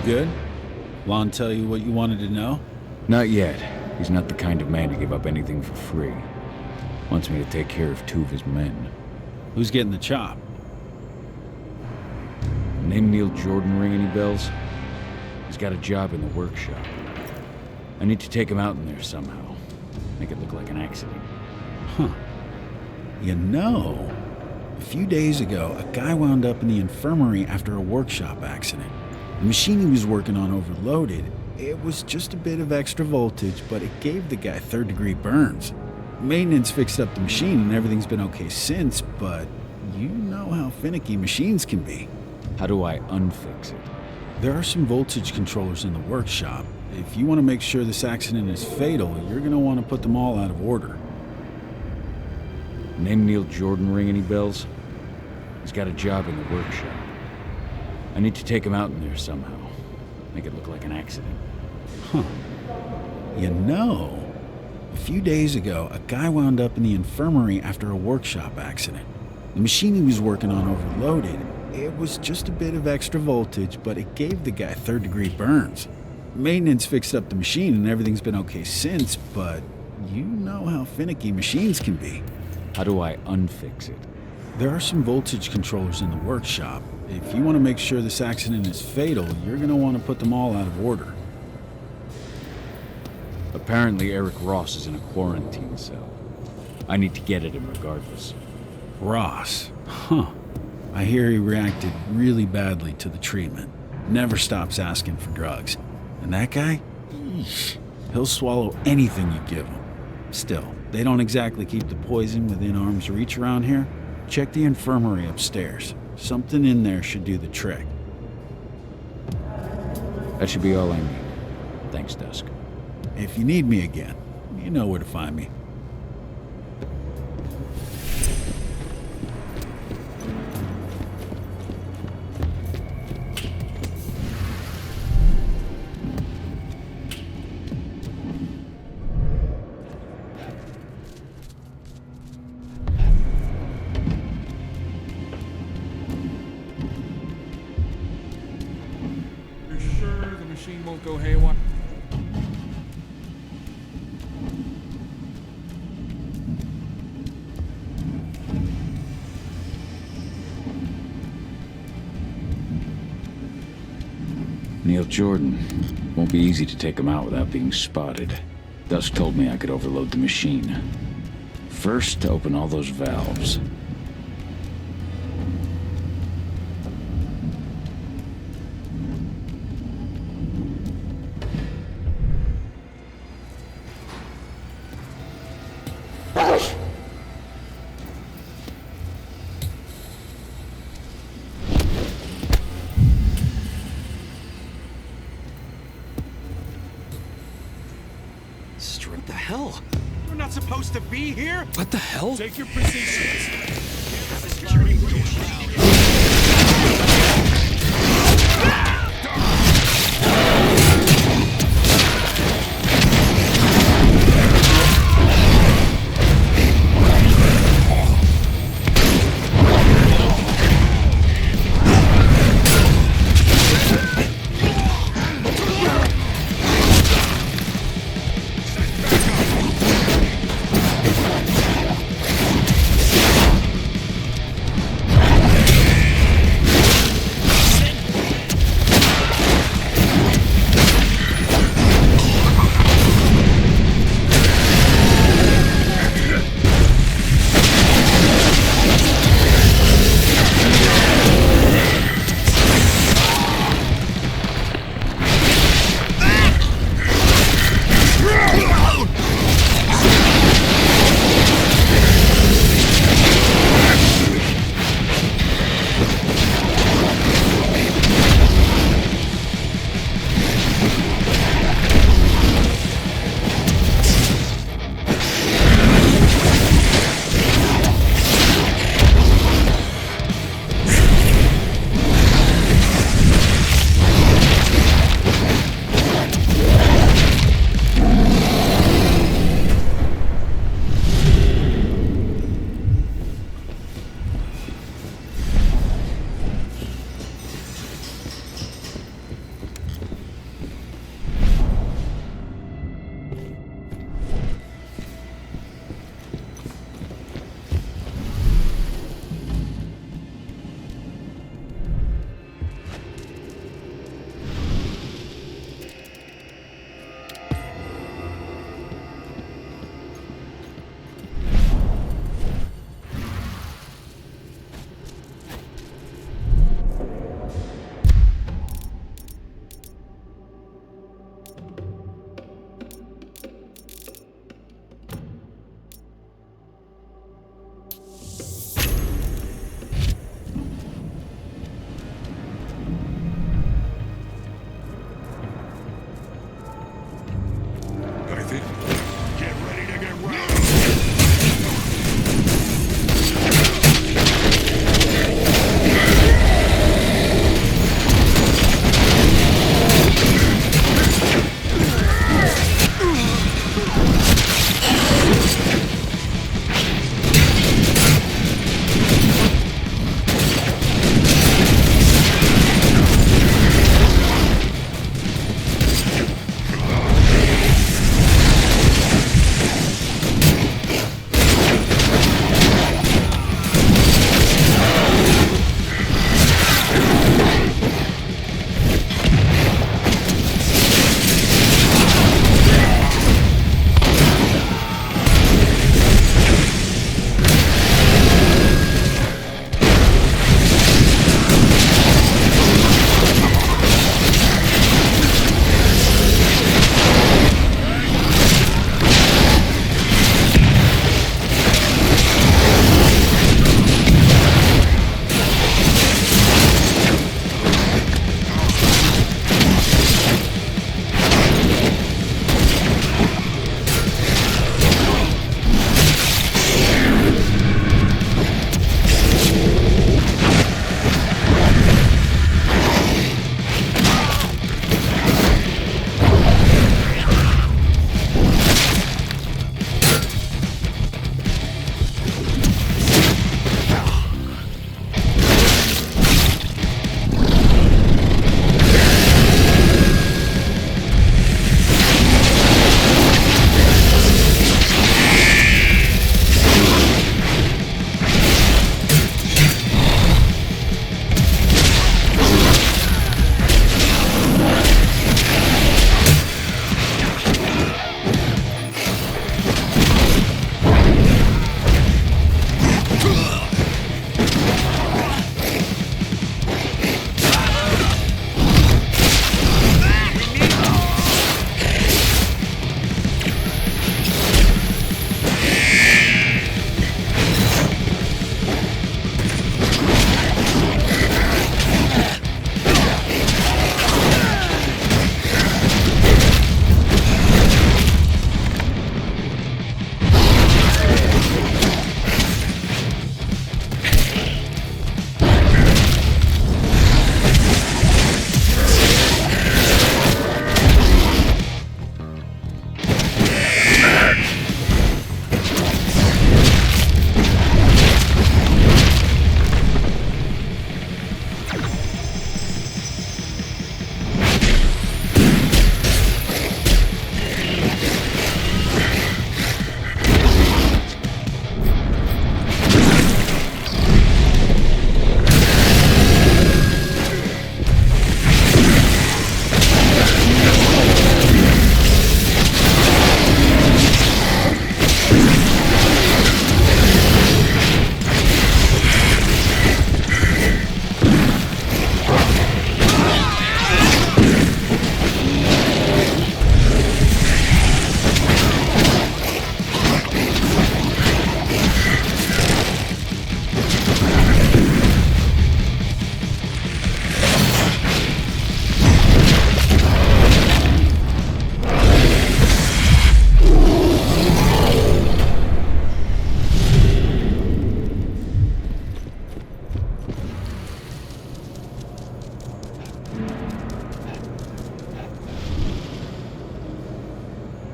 good? Lon tell you what you wanted to know? Not yet. He's not the kind of man to give up anything for free. Wants me to take care of 2 of his men. Who's getting the chop? Name Neil Jordan ring any bells? He's got a job in the workshop. I need to take him out in there somehow. Make it look like an accident. Huh. You know, a few days ago, a guy wound up in the infirmary after a workshop accident. The machine he was working on overloaded. It was just a bit of extra voltage, but it gave the guy 3rd-degree burns. Maintenance fixed up the machine and everything's been okay since, but you know how finicky machines can be. How do I unfix it? There are some voltage controllers in the workshop. If you want to make sure this accident is fatal, you're going to want to put them all out of order. Name Neil Jordan ring any bells? He's got a job in the workshop. I need to take him out in there somehow. Make it look like an accident. Huh. You know, a few days ago, a guy wound up in the infirmary after a workshop accident. The machine he was working on overloaded. It was just a bit of extra voltage, but it gave the guy 3rd-degree burns. Maintenance fixed up the machine and everything's been okay since, but you know how finicky machines can be. How do I unfix it? There are some voltage controllers in the workshop. If you want to make sure this accident is fatal, you're going to want to put them all out of order. Apparently Eric Ross is in a quarantine cell. I need to get at him regardless. Ross? Huh. I hear he reacted really badly to the treatment. Never stops asking for drugs. And that guy? Eesh. He'll swallow anything you give him. Still, they don't exactly keep the poison within arm's reach around here. Check the infirmary upstairs. Something in there should do the trick. That should be all I need. Thanks, Dusk. If you need me again, you know where to find me. Won't go haywire. Neil Jordan. Won't be easy to take him out without being spotted. Dusk told me I could overload the machine. First, open all those valves. What the hell? We're not supposed to be here. What the hell? Take your positions.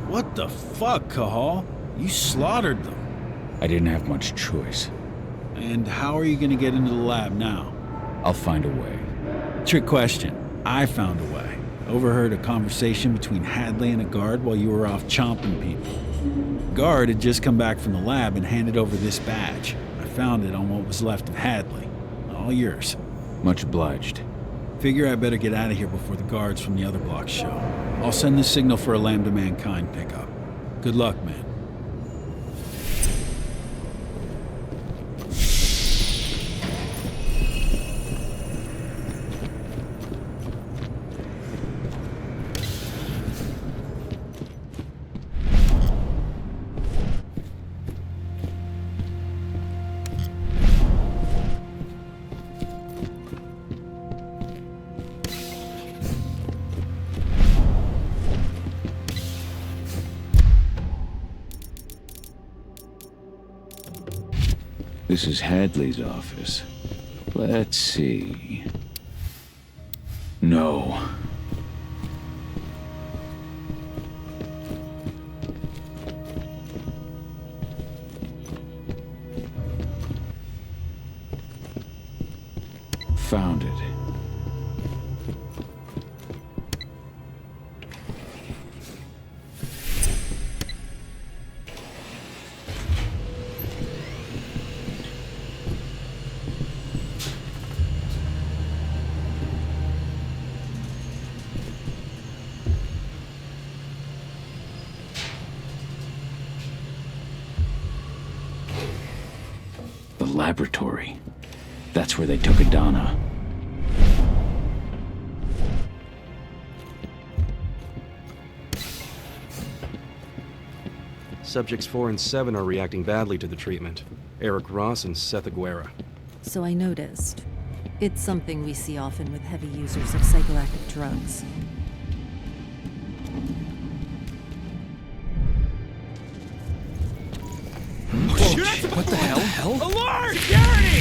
What the fuck, Cahal? You slaughtered them. I didn't have much choice. And how are you gonna get into the lab now? I'll find a way. Trick question. I found a way. Overheard a conversation between Hadley and a guard while you were off chomping people. Guard had just come back from the lab and handed over this badge. I found it on what was left of Hadley. All yours. Much obliged. Figure I better get out of here before the guards from the other block show. I'll send the signal for a Lambda Mankind pickup. Good luck, man. This is Hadley's office. Let's see. No. Found it. The laboratory. That's where they took Adana. Subjects 4 and 7 are reacting badly to the treatment. Eric Ross and Seth Aguera. So I noticed. It's something we see often with heavy users of psychoactive drugs. What the hell? Alert! Security!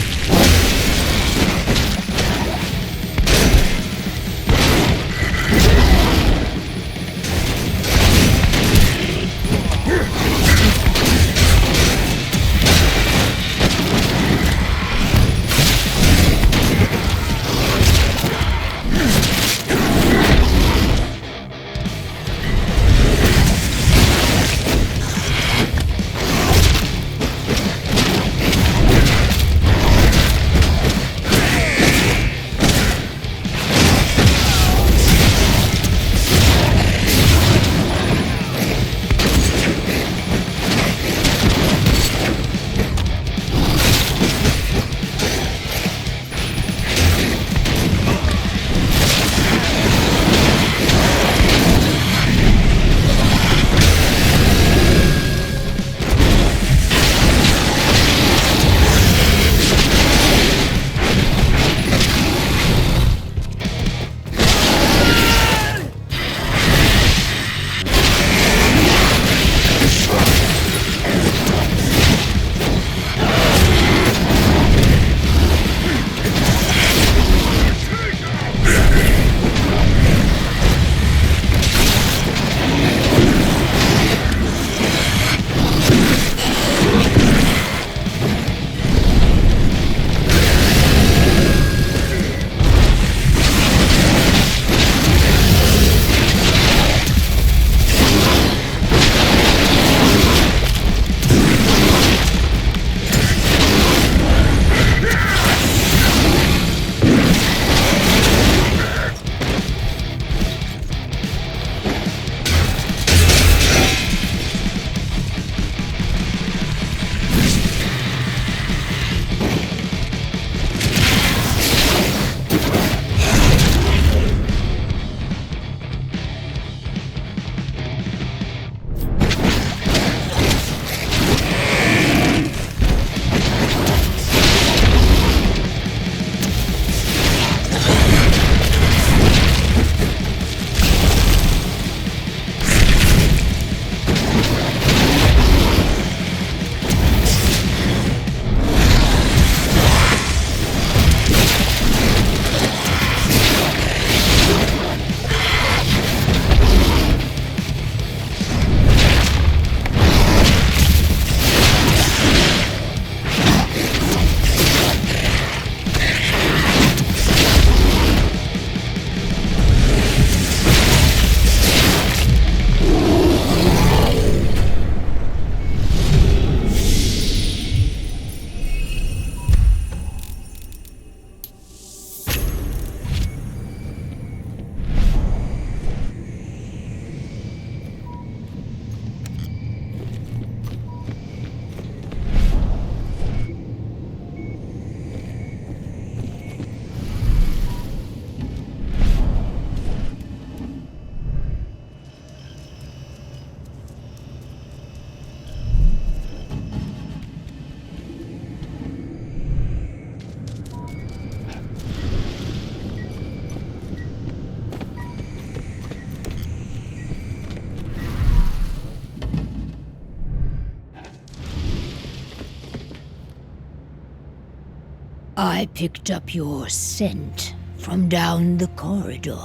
I picked up your scent from down the corridor.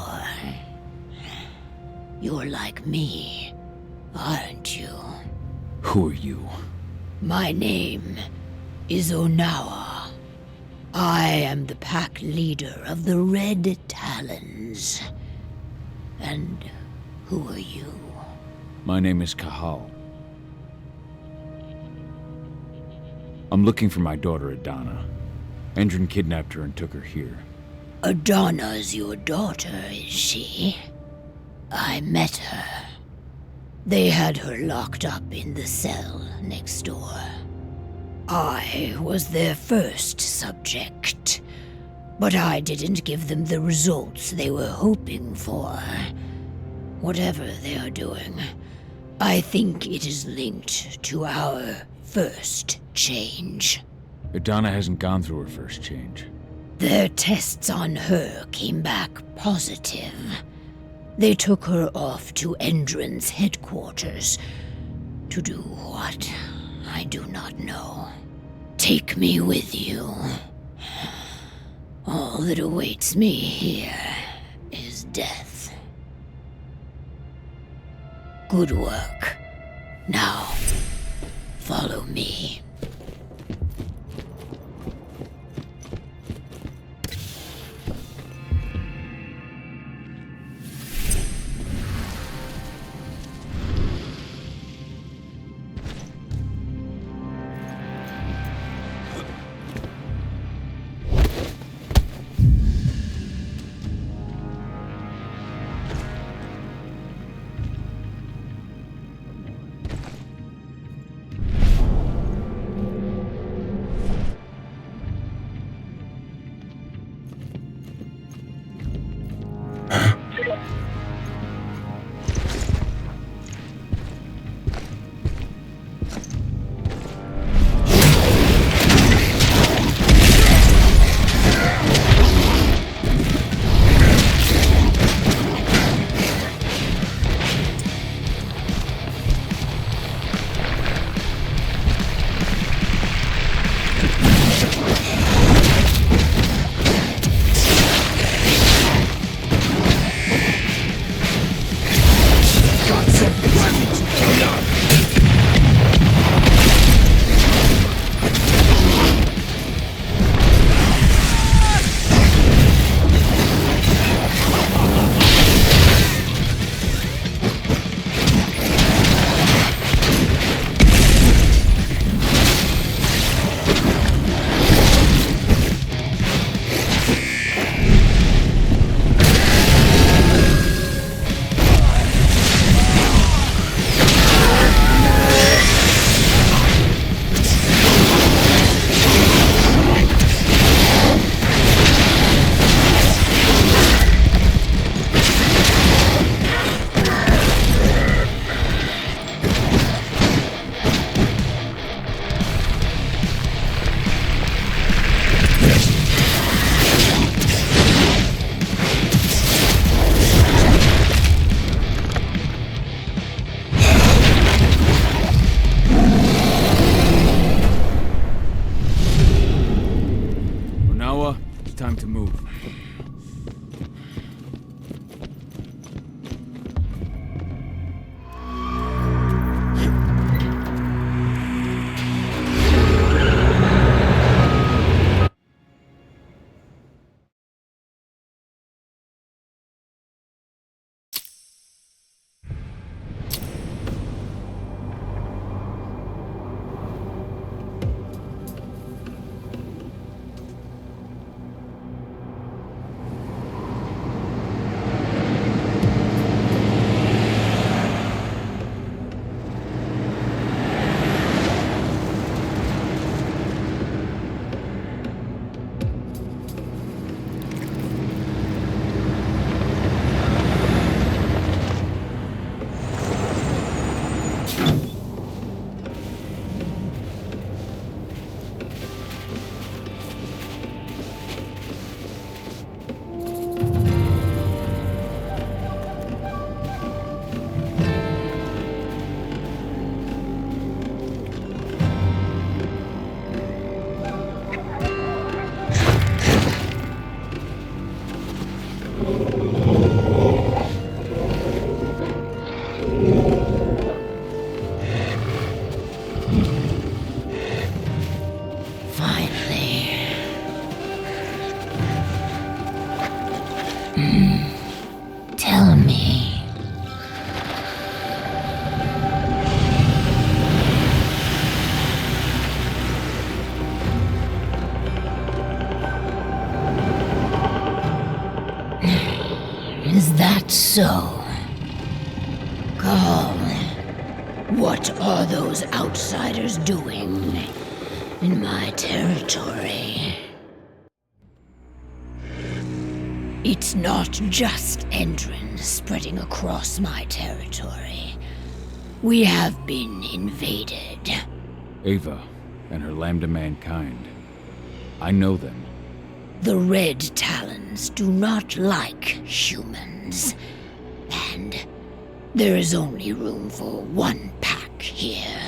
You're like me, aren't you? Who are you? My name is Onawa. I am the pack leader of the Red Talons. And who are you? My name is Cahal. I'm looking for my daughter Adana. Endron kidnapped her and took her here. Adana's your daughter, is she? I met her. They had her locked up in the cell next door. I was their first subject, but I didn't give them the results they were hoping for. Whatever they are doing, I think it is linked to our first change. Adana hasn't gone through her first change. Their tests on her came back positive. They took her off to Endron's headquarters. To do what? I do not know. Take me with you. All that awaits me here is death. Good work. Now, follow me. Time to move. so? Cahal, what are those outsiders doing in my territory? It's not just Endron spreading across my territory. We have been invaded. Ava and her Lambda Mankind. I know them. The Red Talons do not like humans. And there is only room for one pack here.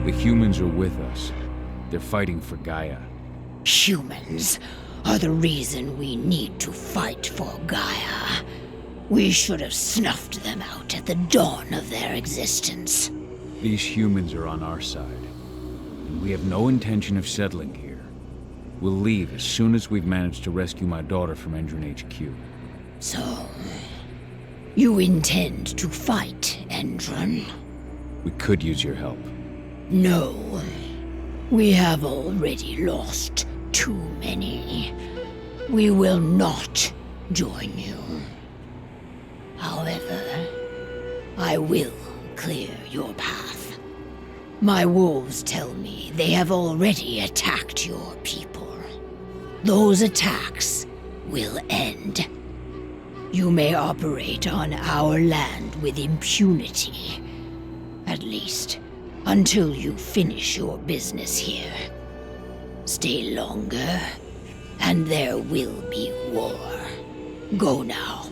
The humans are with us. They're fighting for Gaia. Humans are the reason we need to fight for Gaia. We should have snuffed them out at the dawn of their existence. These humans are on our side, and we have no intention of settling here. We'll leave as soon as we've managed to rescue my daughter from Endron HQ. So, you intend to fight Endron? We could use your help. No. We have already lost too many. We will not join you. However, I will clear your path. My wolves tell me they have already attacked your people. Those attacks will end. You may operate on our land with impunity. At least, until you finish your business here. Stay longer, and there will be war. Go now,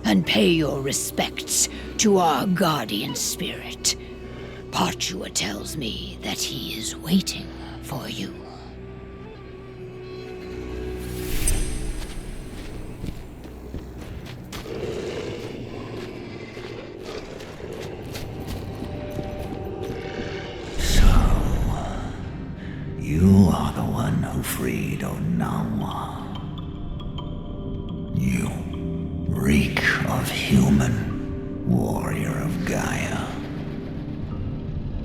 and pay your respects to our guardian spirit. Partua tells me that he is waiting for you. You are the one who freed Onawa. You reek of human, warrior of Gaia.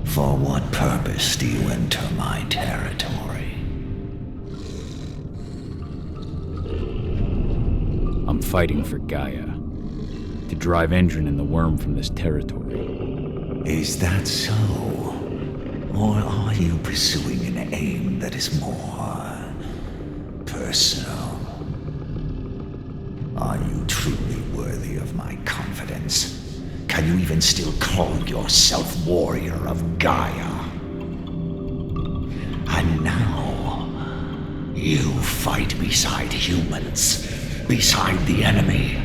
For what purpose do you enter my territory? I'm fighting for Gaia. To drive Endron and the worm from this territory. Is that so? Or are you pursuing an aim that is more personal? Are you truly worthy of my confidence? Can you even still call yourself warrior of Gaia? And now, you fight beside humans, beside the enemy.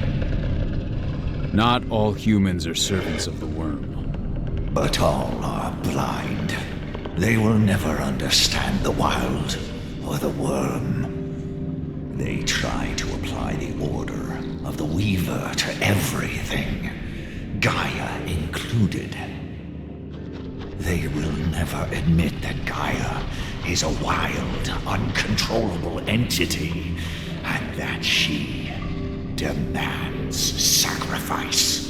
Not all humans are servants of the worm. But all are blind. They will never understand the wild or the worm. They try to apply the order of the Weaver to everything, Gaia included. They will never admit that Gaia is a wild, uncontrollable entity, and that she demands sacrifice.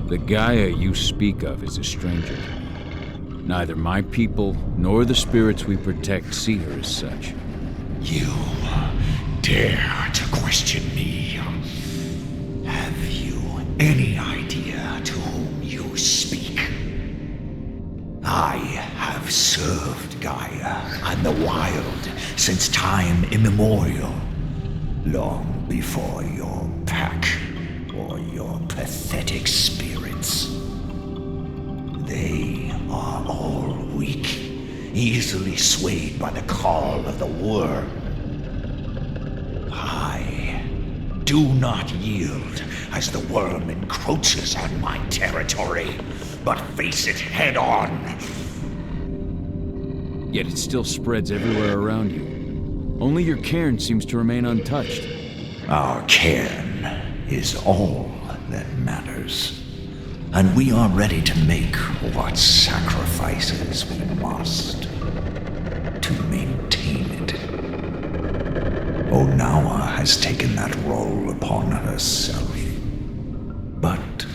The Gaia you speak of is a stranger to me. Neither my people nor the spirits we protect see her as such. You dare to question me? Have you any idea to whom you speak? I have served Gaia and the wild since time immemorial, long before your pack or your pathetic spirits. They are all weak, easily swayed by the call of the worm. I do not yield as the worm encroaches on my territory, but face it head on. Yet it still spreads everywhere around you. Only your cairn seems to remain untouched. Our cairn is all that matters. And we are ready to make what sacrifices we must to maintain it. Onawa has taken that role upon herself. But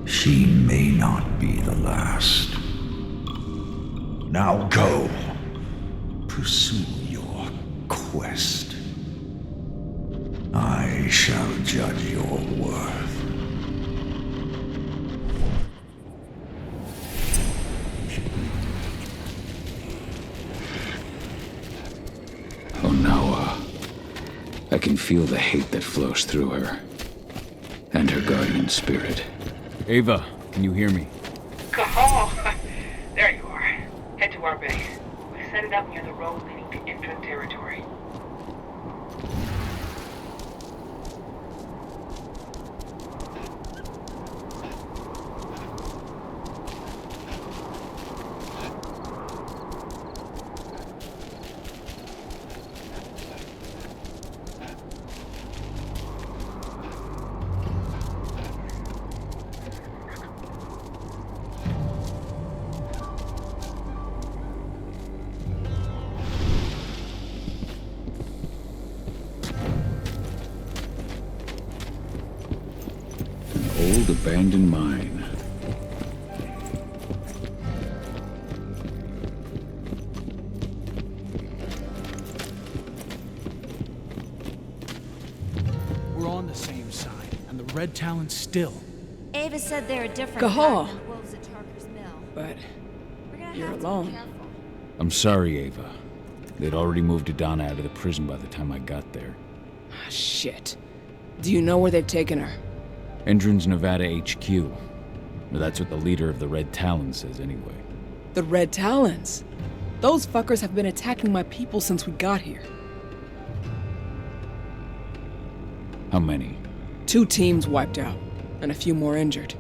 she may not be the last. Now go. Pursue your quest. I shall judge your worth. Oh no, I can feel the hate that flows through her. And her guardian spirit. Ava, can you hear me? Cahal! There you are. Head to our base. We set it up near the road leading to Endron territory. Old abandoned mine. We're on the same side, and the Red Talon's still. Ava said they're a different Cahal. kind than wolves at Tarker's Mill. But We're gonna you're have to alone. be careful. I'm sorry, Ava. They'd already moved Adana out of the prison by the time I got there. Ah, shit. Do you know where they've taken her? Endron's Nevada HQ. Or that's what the leader of the Red Talon says anyway. The Red Talons. Those fuckers have been attacking my people since we got here. How many? 2 teams wiped out, and a few more injured.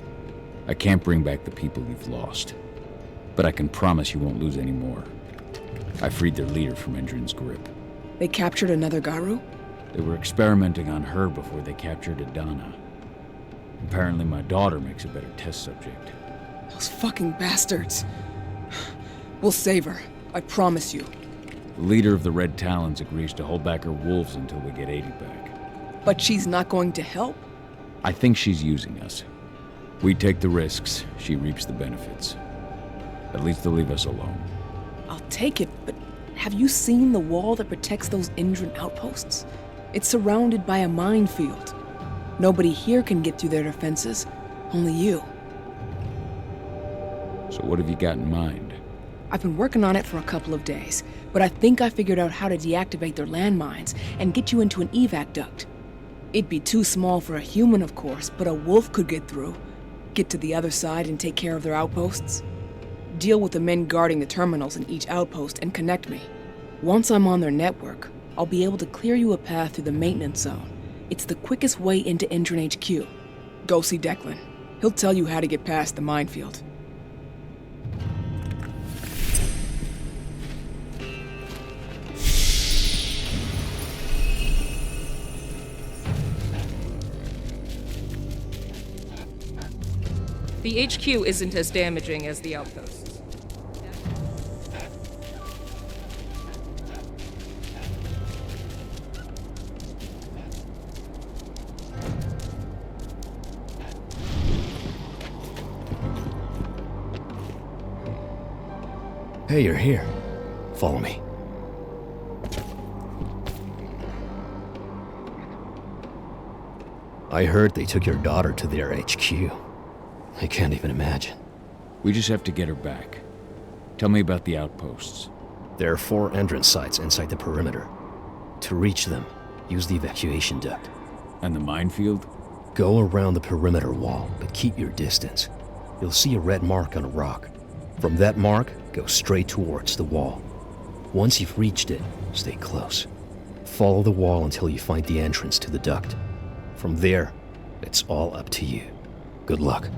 I can't bring back the people you've lost. But I can promise you won't lose any more. I freed their leader from Endron's grip. They captured another Garu? They were experimenting on her before they captured Adana. Apparently my daughter makes a better test subject. Those fucking bastards. We'll save her. I promise you. The leader of the Red Talons agrees to hold back her wolves until we get 80 back. But she's not going to help? I think she's using us. We take the risks, she reaps the benefits. At least they'll leave us alone. I'll take it, but have you seen the wall that protects those Endron outposts? It's surrounded by a minefield. Nobody here can get through their defenses. Only you. So what have you got in mind? I've been working on it for a couple of days, but I think I figured out how to deactivate their landmines and get you into an evac duct. It'd be too small for a human, of course, but a wolf could get through. Get to the other side and take care of their outposts. Deal with the men guarding the terminals in each outpost and connect me. Once I'm on their network, I'll be able to clear you a path through the maintenance zone. It's the quickest way into Endron HQ. Go see Declan. He'll tell you how to get past the minefield. The HQ isn't as damaging as the outposts. Hey, you're here. Follow me. I heard they took your daughter to their HQ. I can't even imagine. We just have to get her back. Tell me about the outposts. There are 4 entrance sites inside the perimeter. To reach them, use the evacuation duct. And the minefield? Go around the perimeter wall, but keep your distance. You'll see a red mark on a rock. From that mark, go straight towards the wall. Once you've reached it, stay close. Follow the wall until you find the entrance to the duct. From there, it's all up to you. Good luck.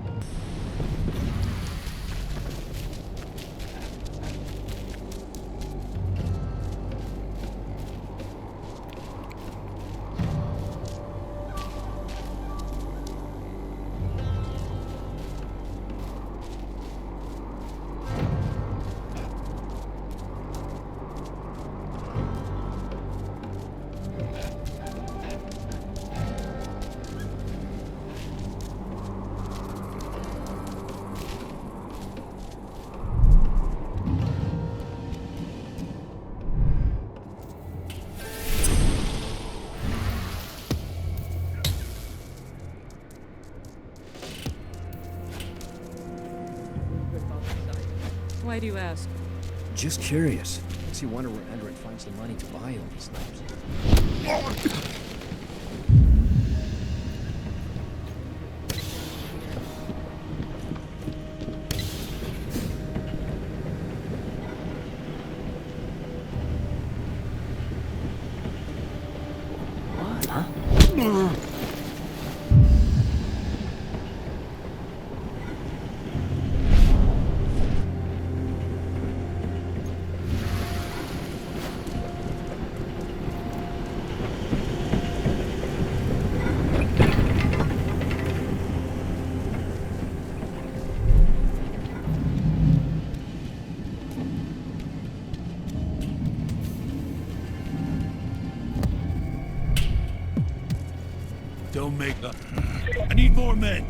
Why do you ask? Just curious. Makes you wonder where Endron finds the money to buy all these things. Don't make up. I need more men.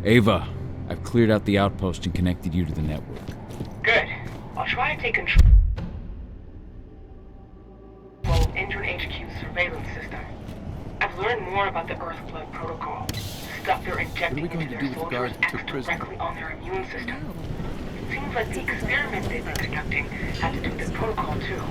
Ava, I've cleared out the outpost and connected you to the network. Good. I'll try and take control of Endron HQ's surveillance system. I've learned more about the Earthblood protocol. Stuff they're injecting into their soldiers acts directly on their immune system. It seems like the experiment they've been conducting had to do with the protocol too.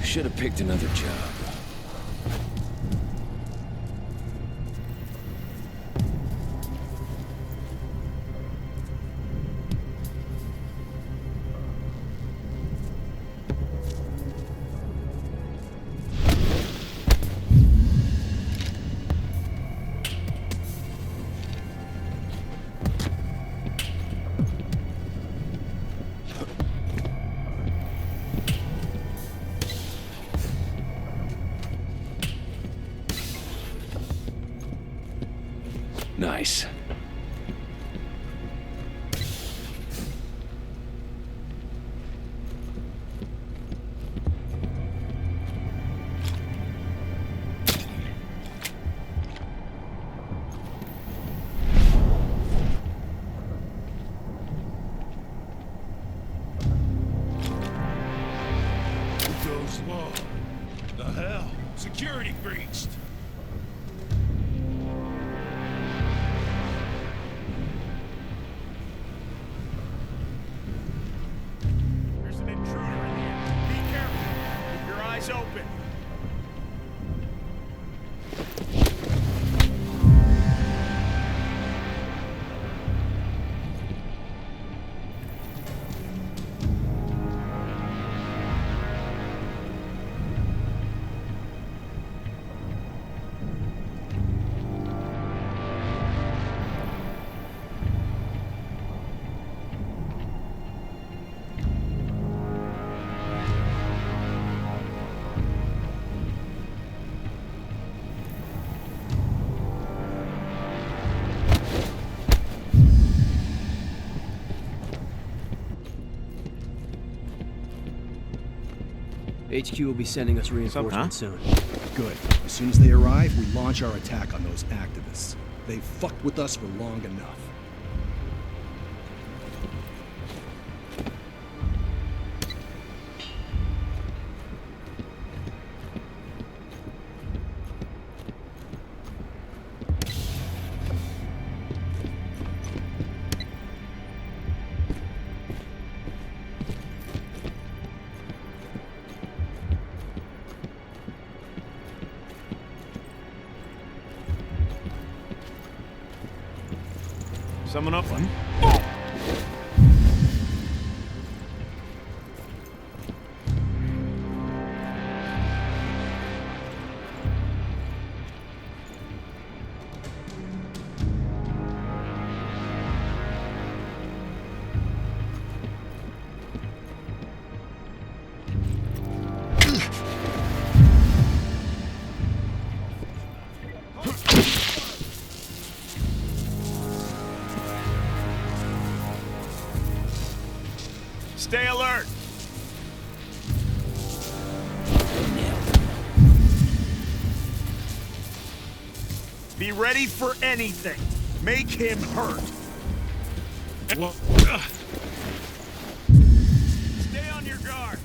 Should have picked another job. Nice. Goes long. The hell? Security breached. There's an intruder in here. Be careful. Keep your eyes open. HQ will be sending us reinforcements soon. Good. As soon as they arrive, we launch our attack on those activists. They've fucked with us for long enough. Someone up? Stay alert! Be ready for anything. Make him hurt. Stay on your guard.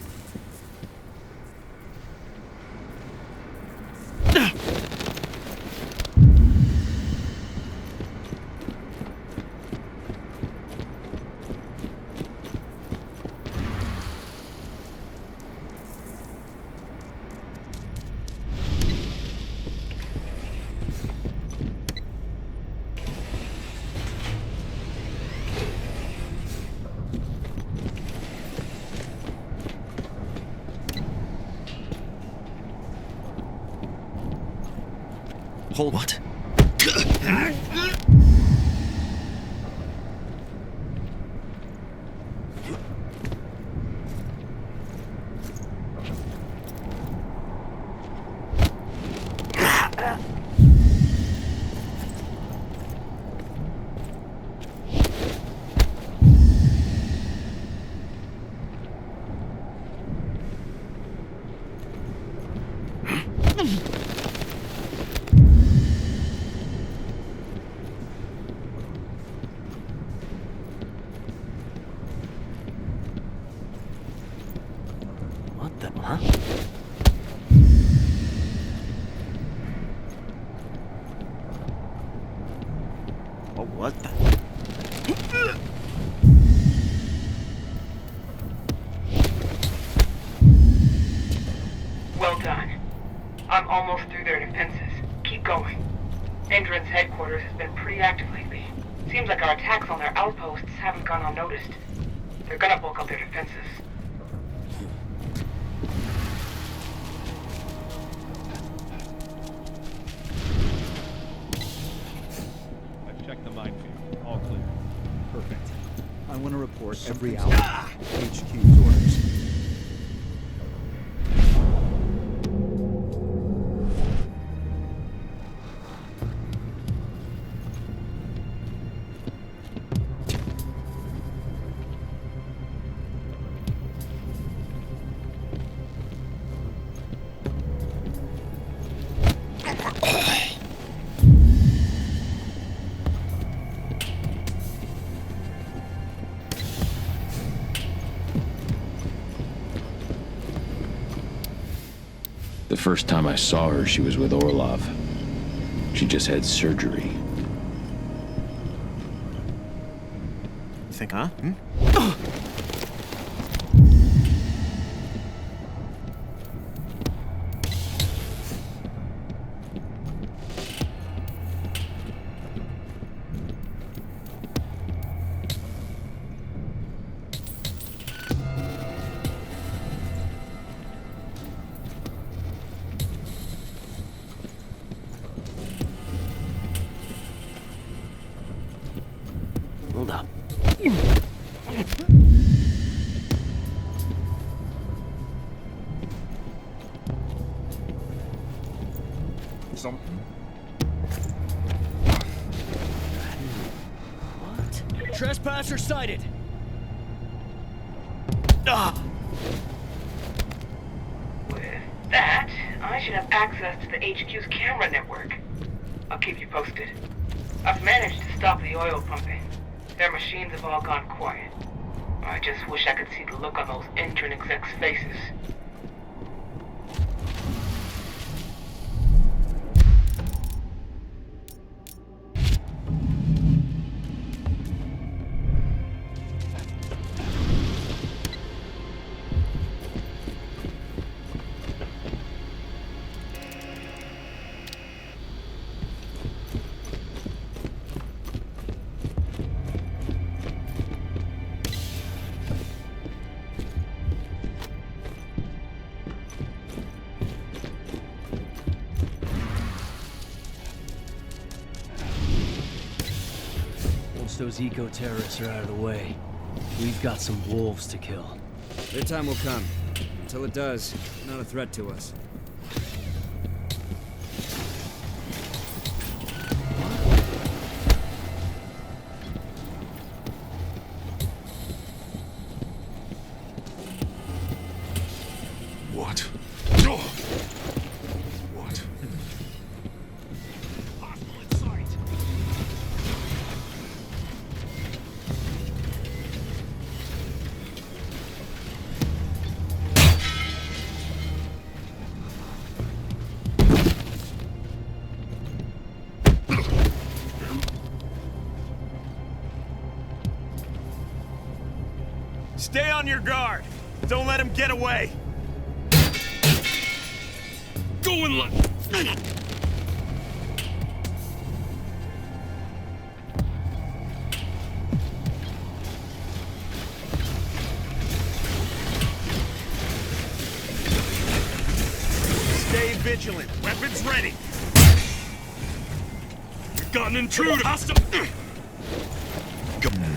Hold what? What the? Well done. I'm almost through their defenses. Keep going. Endron's headquarters has been pretty active lately. Seems like our attacks on their outposts haven't gone unnoticed. They're gonna bulk up their defenses. I've checked the minefield. All clear. Perfect. I want to report every hour. HQ's orders. The first time I saw her, she was with Orlov. She just had surgery. You think, huh? Hmm? Hold up. What? Trespasser sighted! With that, I should have access to the HQ's camera network. I'll keep you posted. I've managed to stop the oil pumping. Their machines have all gone quiet. I just wish I could see the look on those Endron execs' faces. Once those eco-terrorists are out of the way, we've got some wolves to kill. Their time will come. Until it does, they're not a threat to us. What? What? Stay on your guard. Don't let him get away. Go and let... Stay vigilant. Weapons ready. We've got an intruder. Hostile.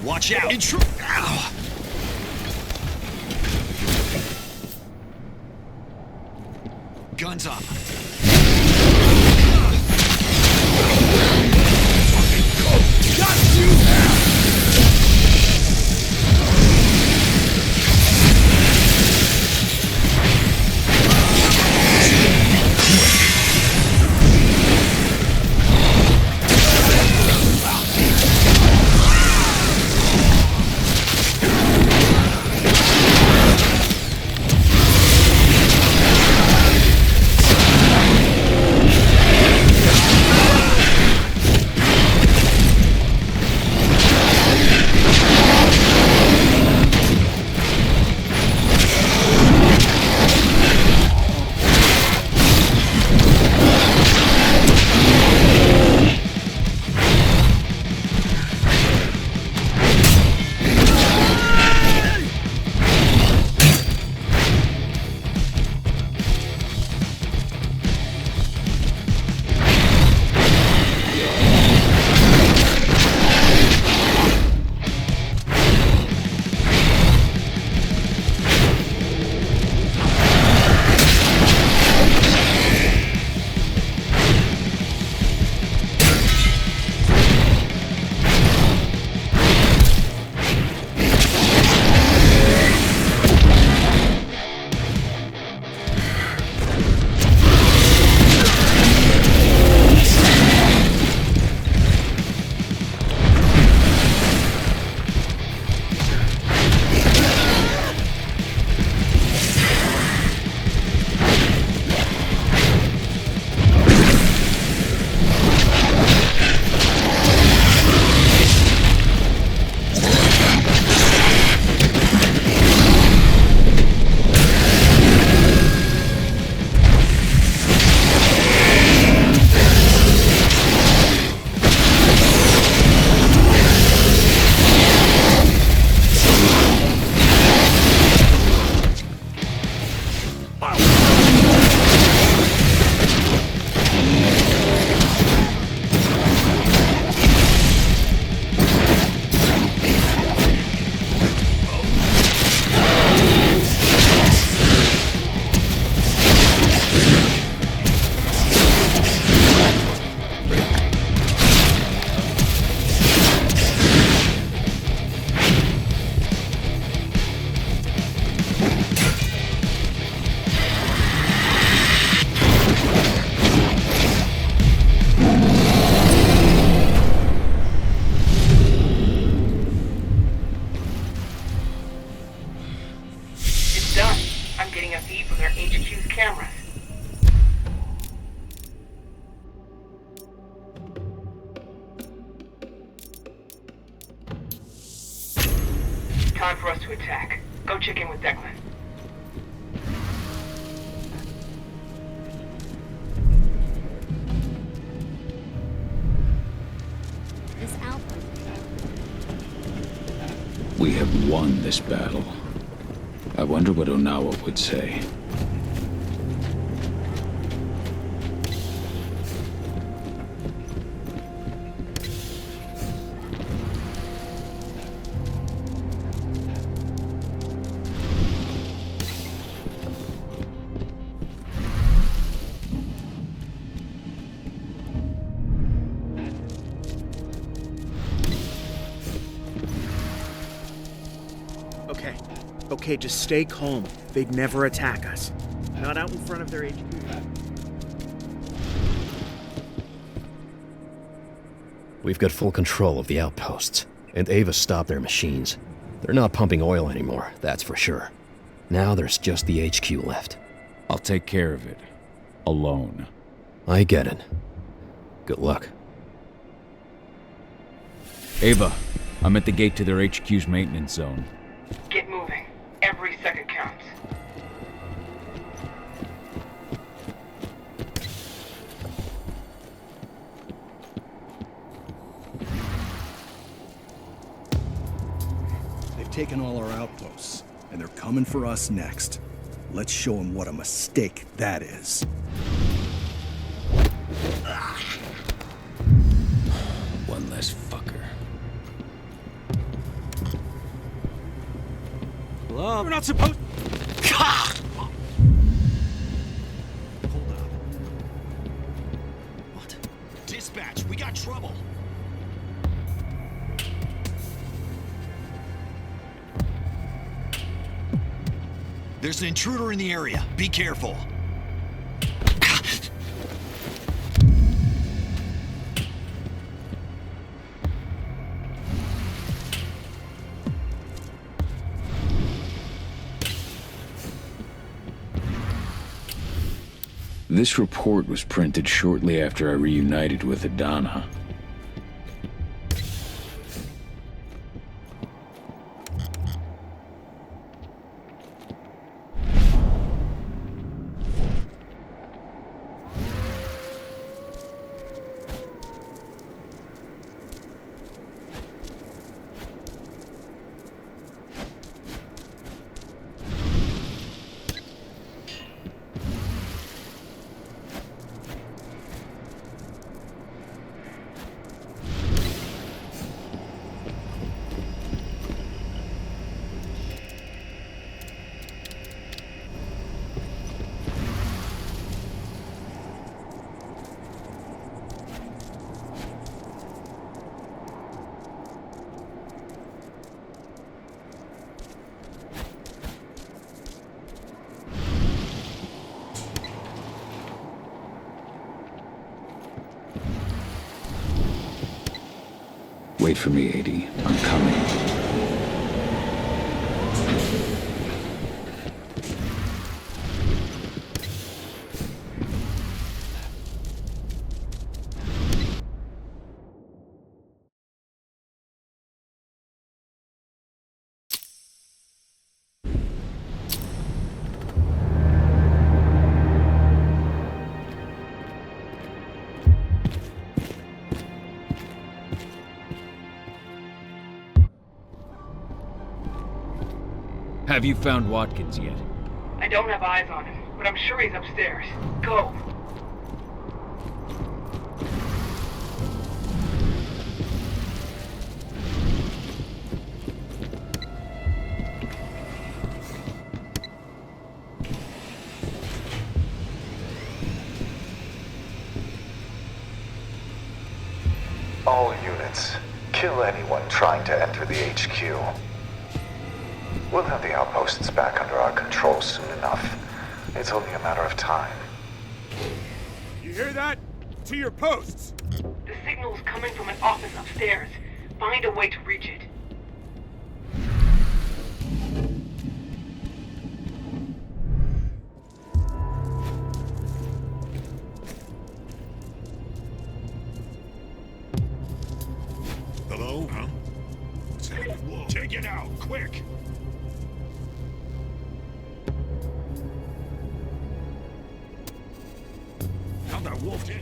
Watch out! Intruder! Ow! Guns up. Got you! getting a feed from their HQ's cameras. Time for us to attack. Go check in with Declan. This outpost. We have won this battle. I wonder what Onawa would say. Okay, just stay calm. They'd never attack us. Not out in front of their HQ. We've got full control of the outposts, and Ava stopped their machines. They're not pumping oil anymore, that's for sure. Now there's just the HQ left. I'll take care of it. Alone. I get it. Good luck. Ava, I'm at the gate to their HQ's maintenance zone. Get moving. Every second counts. They've taken all our outposts, and they're coming for us next. Let's show them what a mistake that is. One less fucker. Hello? We're not supposed... Hold up. What? Dispatch, we got trouble. There's an intruder in the area. Be careful. This report was printed shortly after I reunited with Adana. Wait for me, AD. I'm coming. Have you found Watkins yet? I don't have eyes on him, but I'm sure he's upstairs. Go! All units, kill anyone trying to enter the HQ. We'll have the outposts back under our control soon enough. It's only a matter of time. You hear that? To your posts! The signal's coming from an office upstairs. Find a way to reach it. wolf.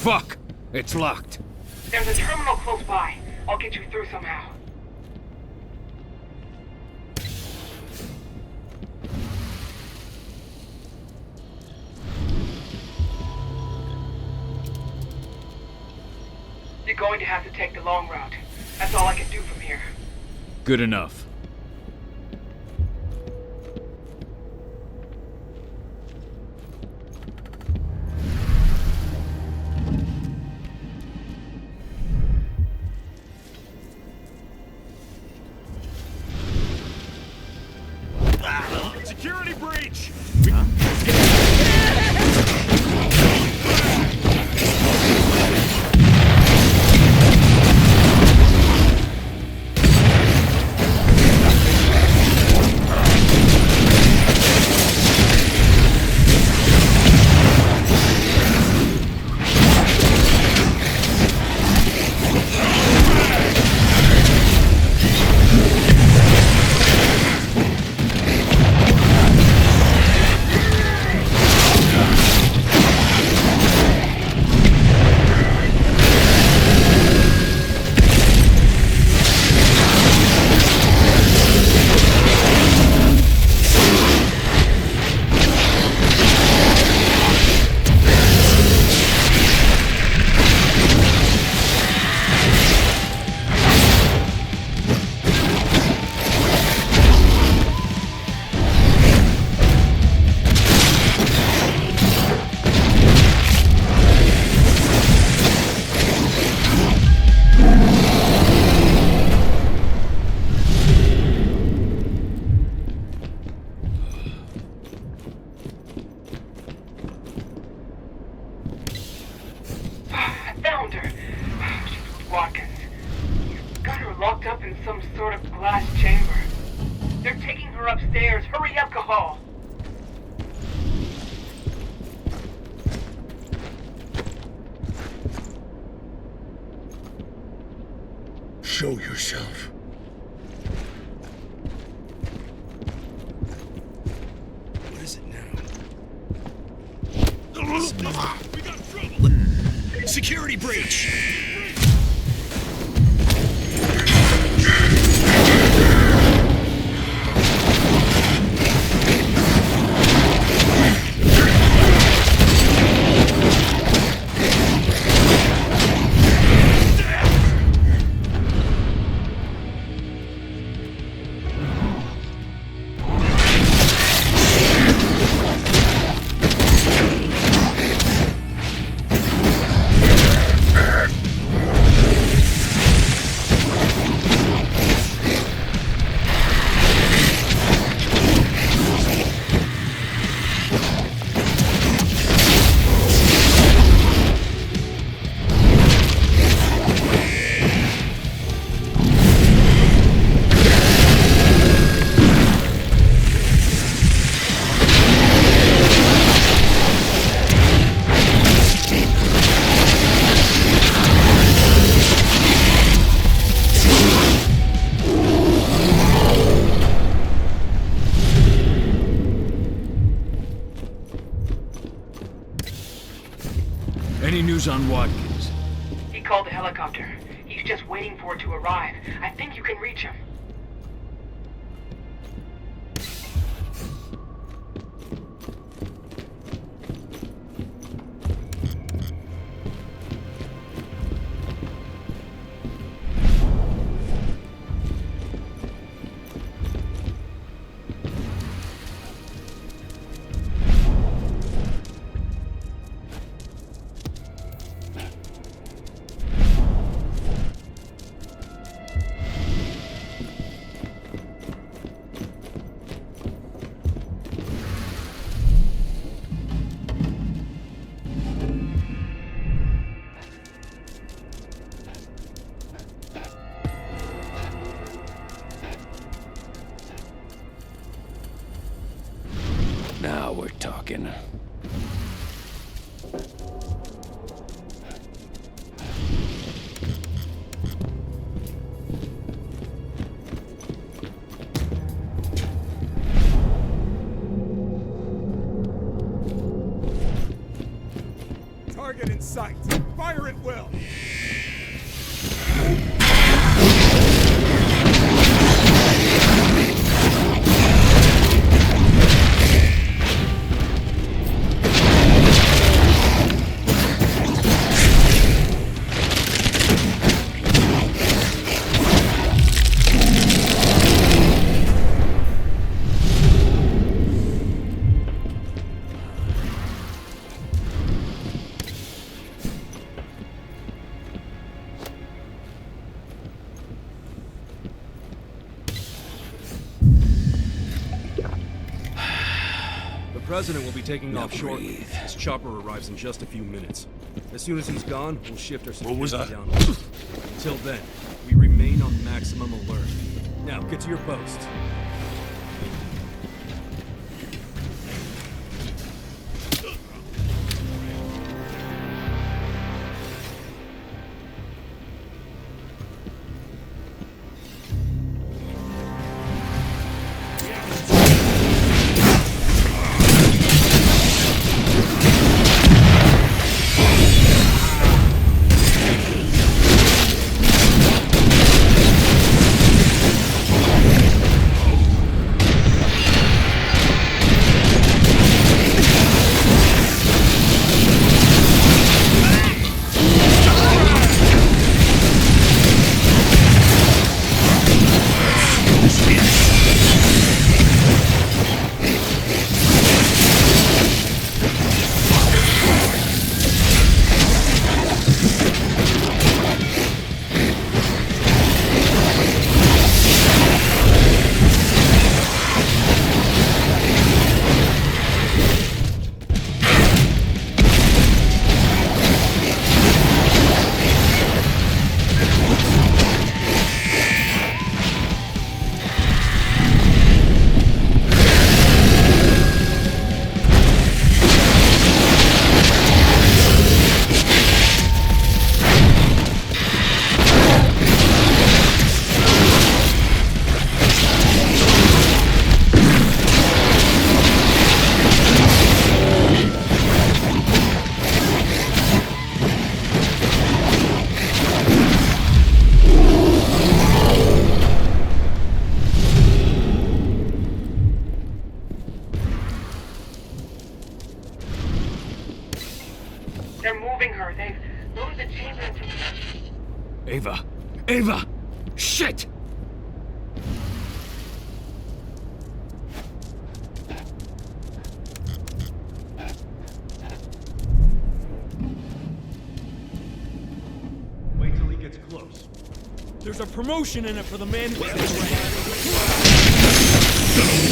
Fuck! It's locked. There's a terminal close by. I'll get you through somehow. You're going to have to take the long route. That's all I can do from here. Good enough. Security breach! locked up in some sort of glass chamber. They're taking her upstairs. Hurry up, Cahal! Show yourself. What is it now? We got trouble! Security breach! Any news on Watkins? He called the helicopter. He's just waiting for it to arrive. I think you can reach him. we're talking. Target in sight. Fire at will. The President will be taking off shortly. His chopper arrives in just a few minutes. As soon as he's gone, we'll shift our security down. Until then, we remain on maximum alert. Now, get to your posts. They're moving her. They've loaded the chamber into... Ava! Ava! Shit! Wait till he gets close. There's a promotion in it for the man who... Gonna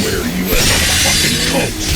wear you as a fucking coat!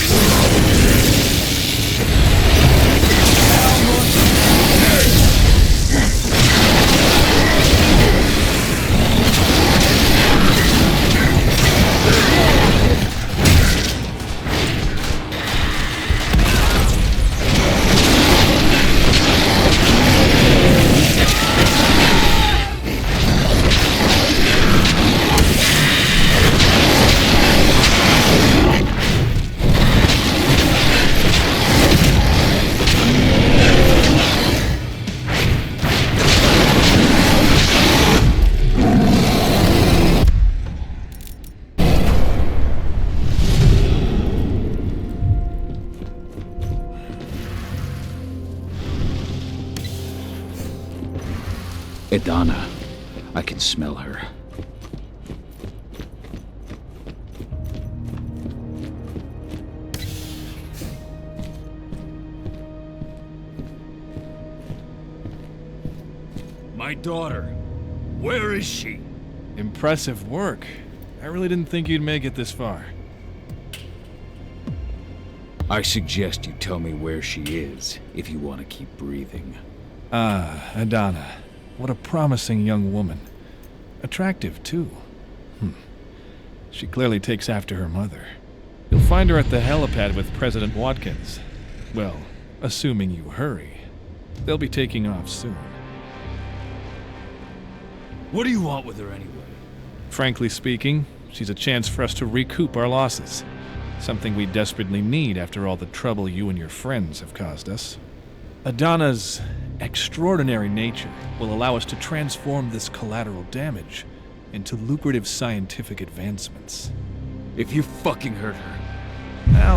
Idana. I can smell her. My daughter. Where is she? Impressive work. I really didn't think you'd make it this far. I suggest you tell me where she is, if you want to keep breathing. Ah, Idana. What a promising young woman. Attractive, too. She clearly takes after her mother. You'll find her at the helipad with President Watkins. Well, assuming you hurry. They'll be taking off soon. What do you want with her anyway? Frankly speaking, she's a chance for us to recoup our losses. Something we desperately need after all the trouble you and your friends have caused us. Adana's extraordinary nature will allow us to transform this collateral damage into lucrative scientific advancements. If you fucking hurt her.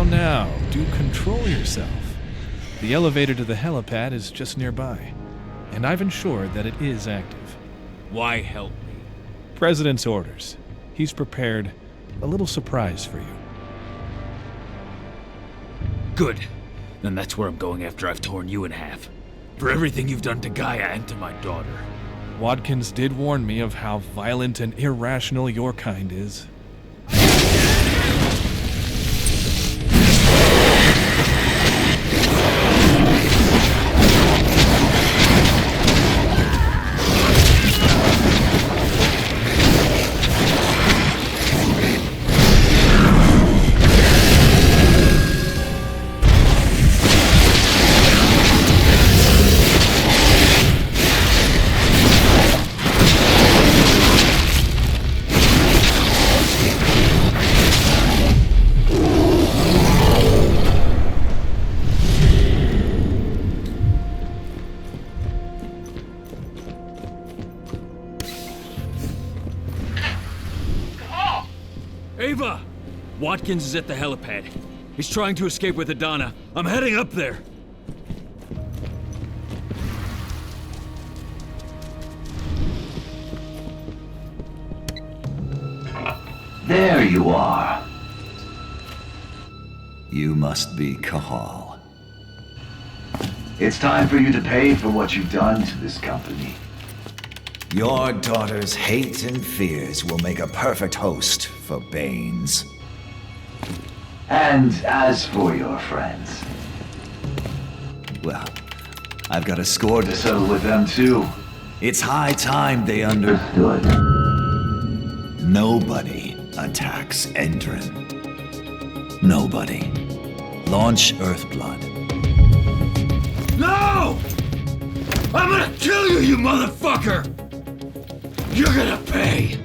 Now, do control yourself. The elevator to the helipad is just nearby, and I've ensured that it is active. Why help me? President's orders. He's prepared a little surprise for you. Good. Then that's where I'm going after I've torn you in half. For everything you've done to Gaia and to my daughter. Watkins did warn me of how violent and irrational your kind is. Ava! Watkins is at the helipad. He's trying to escape with Adana. I'm heading up there. There you are. You must be Cahal. It's time for you to pay for what you've done to this company. Your daughter's hate and fears will make a perfect host for Banes. And as for your friends, well, I've got a score to settle with them too. It's high time they understood. Nobody attacks Endron. Nobody. Launch Earthblood. No! I'm gonna kill you, you motherfucker! You're gonna pay!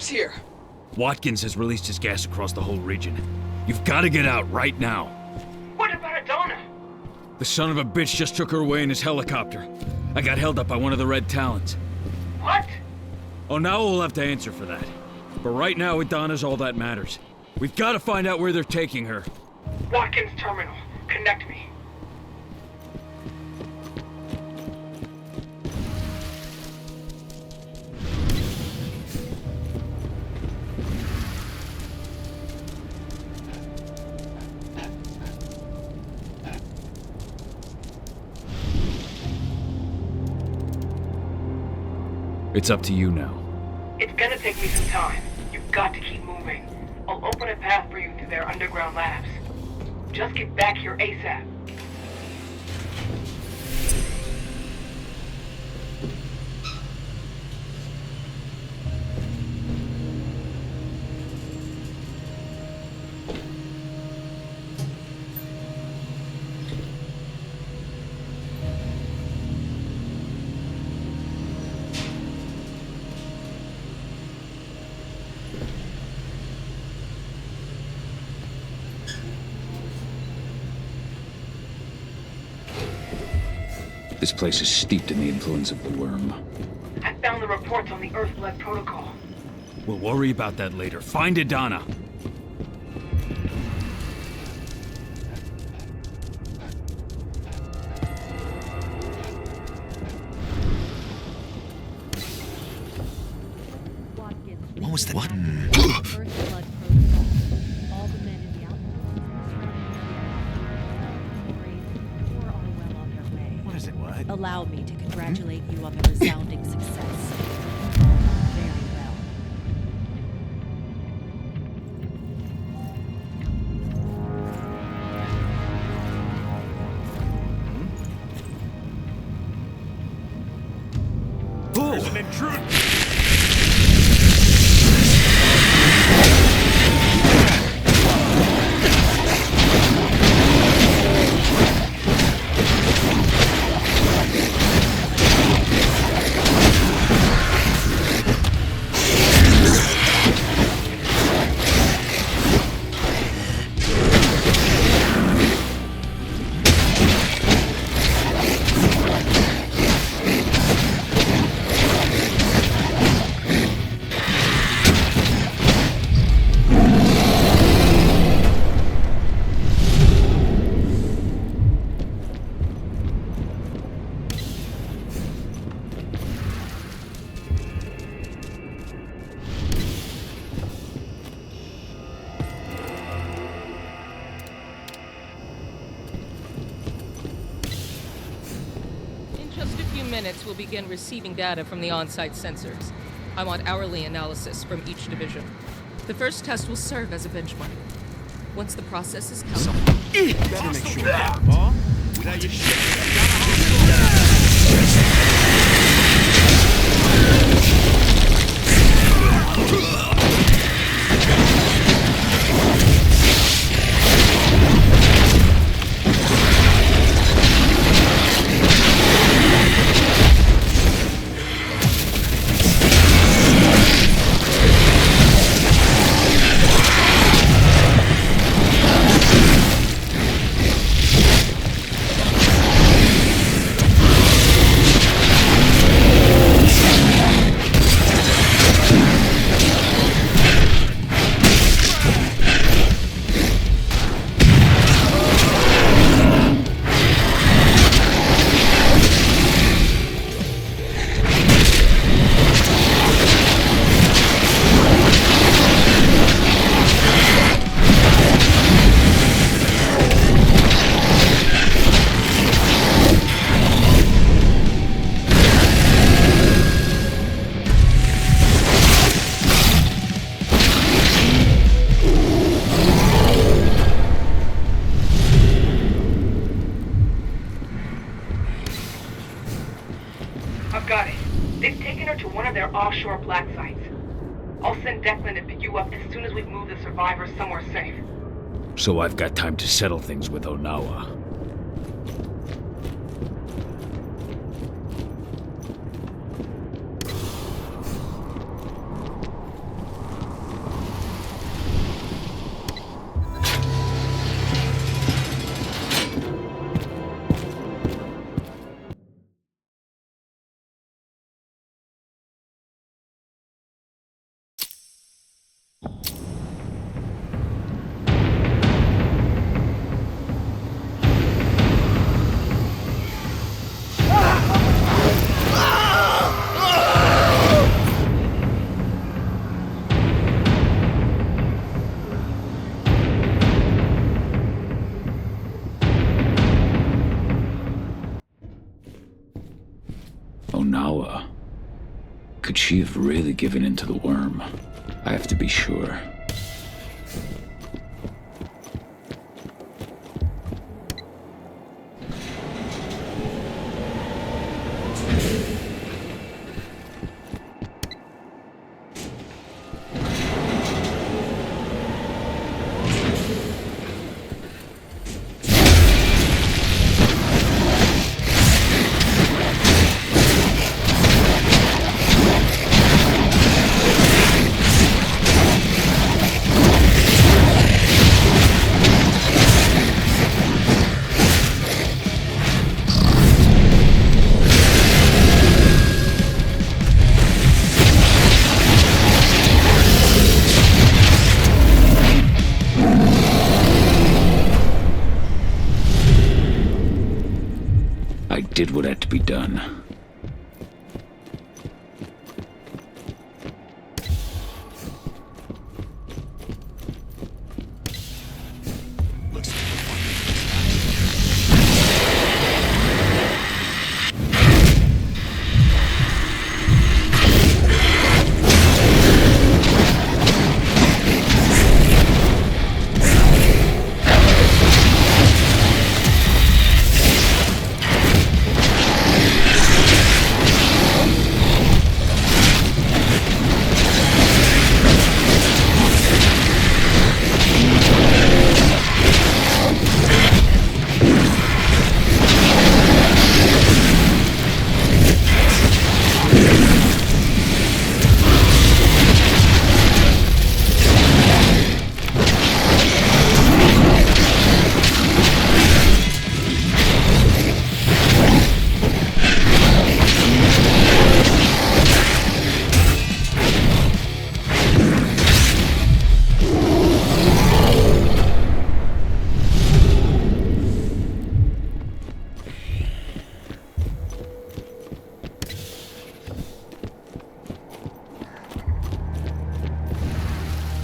Here. Watkins has released his gas across the whole region. You've got to get out right now. What about Adana? The son of a bitch just took her away in his helicopter. I got held up by one of the Red Talons. What? Oh, now we'll have to answer for that. But right now, Adana's all that matters. We've got to find out where they're taking her. Watkins Terminal. Connect me. It's up to you now. It's gonna take me some time. You've got to keep moving. I'll open a path for you to their underground labs. Just get back here ASAP. This place is steeped in the influence of the worm. I found the reports on the Earthblood protocol. We'll worry about that later. Find Adana. What was that? What? Earthblood protocol. All the men in the What is it, what? Allow me to congratulate you on the resounding success. You've all done very well. There's an intruder! Minutes, we'll begin receiving data from the on-site sensors. I want hourly analysis from each division. The first test will serve as a benchmark. Once the process is complete, better make sure that without your offshore black sites. I'll send Declan to pick you up as soon as we've moved the survivors somewhere safe. So I've got time to settle things with Onawa. Could she have really given in to the worm? I have to be sure. I did what had to be done.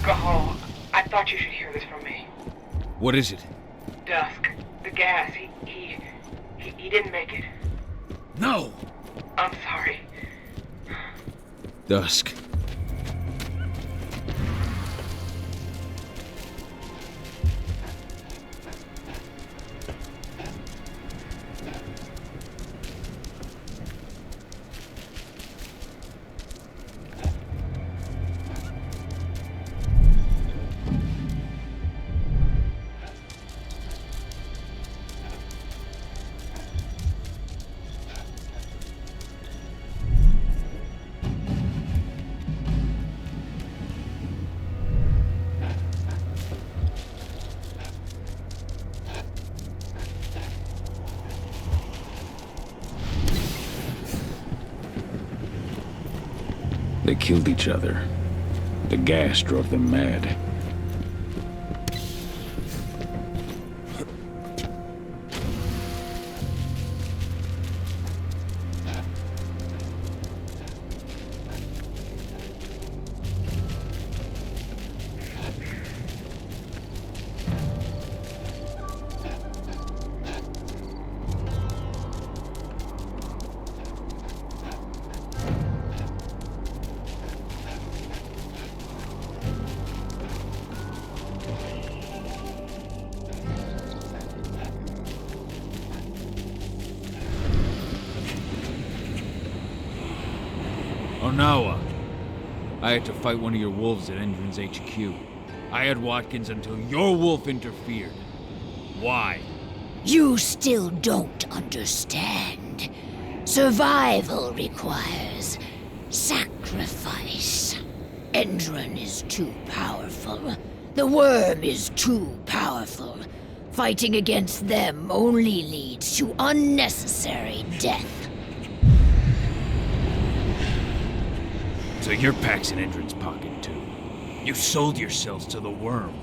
Cahal, I thought you should hear this from me. What is it? Dusk. The gas. He didn't make it. No! I'm sorry. Dusk. They killed each other. The gas drove them mad. Onawa. I had to fight one of your wolves at Endron's HQ. I had Watkins until your wolf interfered. Why? You still don't understand. Survival requires sacrifice. Endron is too powerful. The worm is too powerful. Fighting against them only leads to unnecessary death. So your pack's in Endron's pocket, too. You sold yourselves to the worm.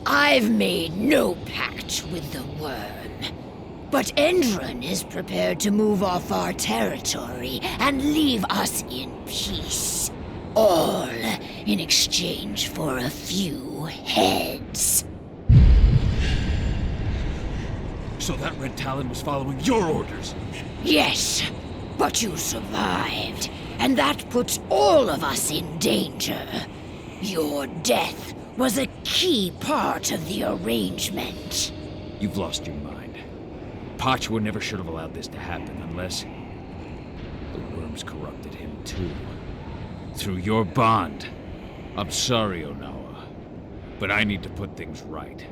I've made no pact with the worm. But Endron is prepared to move off our territory and leave us in peace. All in exchange for a few heads. So that Red Talon was following your orders? Yes, but you survived. and that puts all of us in danger. Your death was a key part of the arrangement. You've lost your mind. Pachwa never should have allowed this to happen unless the worms corrupted him too. Through your bond. I'm sorry, Onawa, but I need to put things right.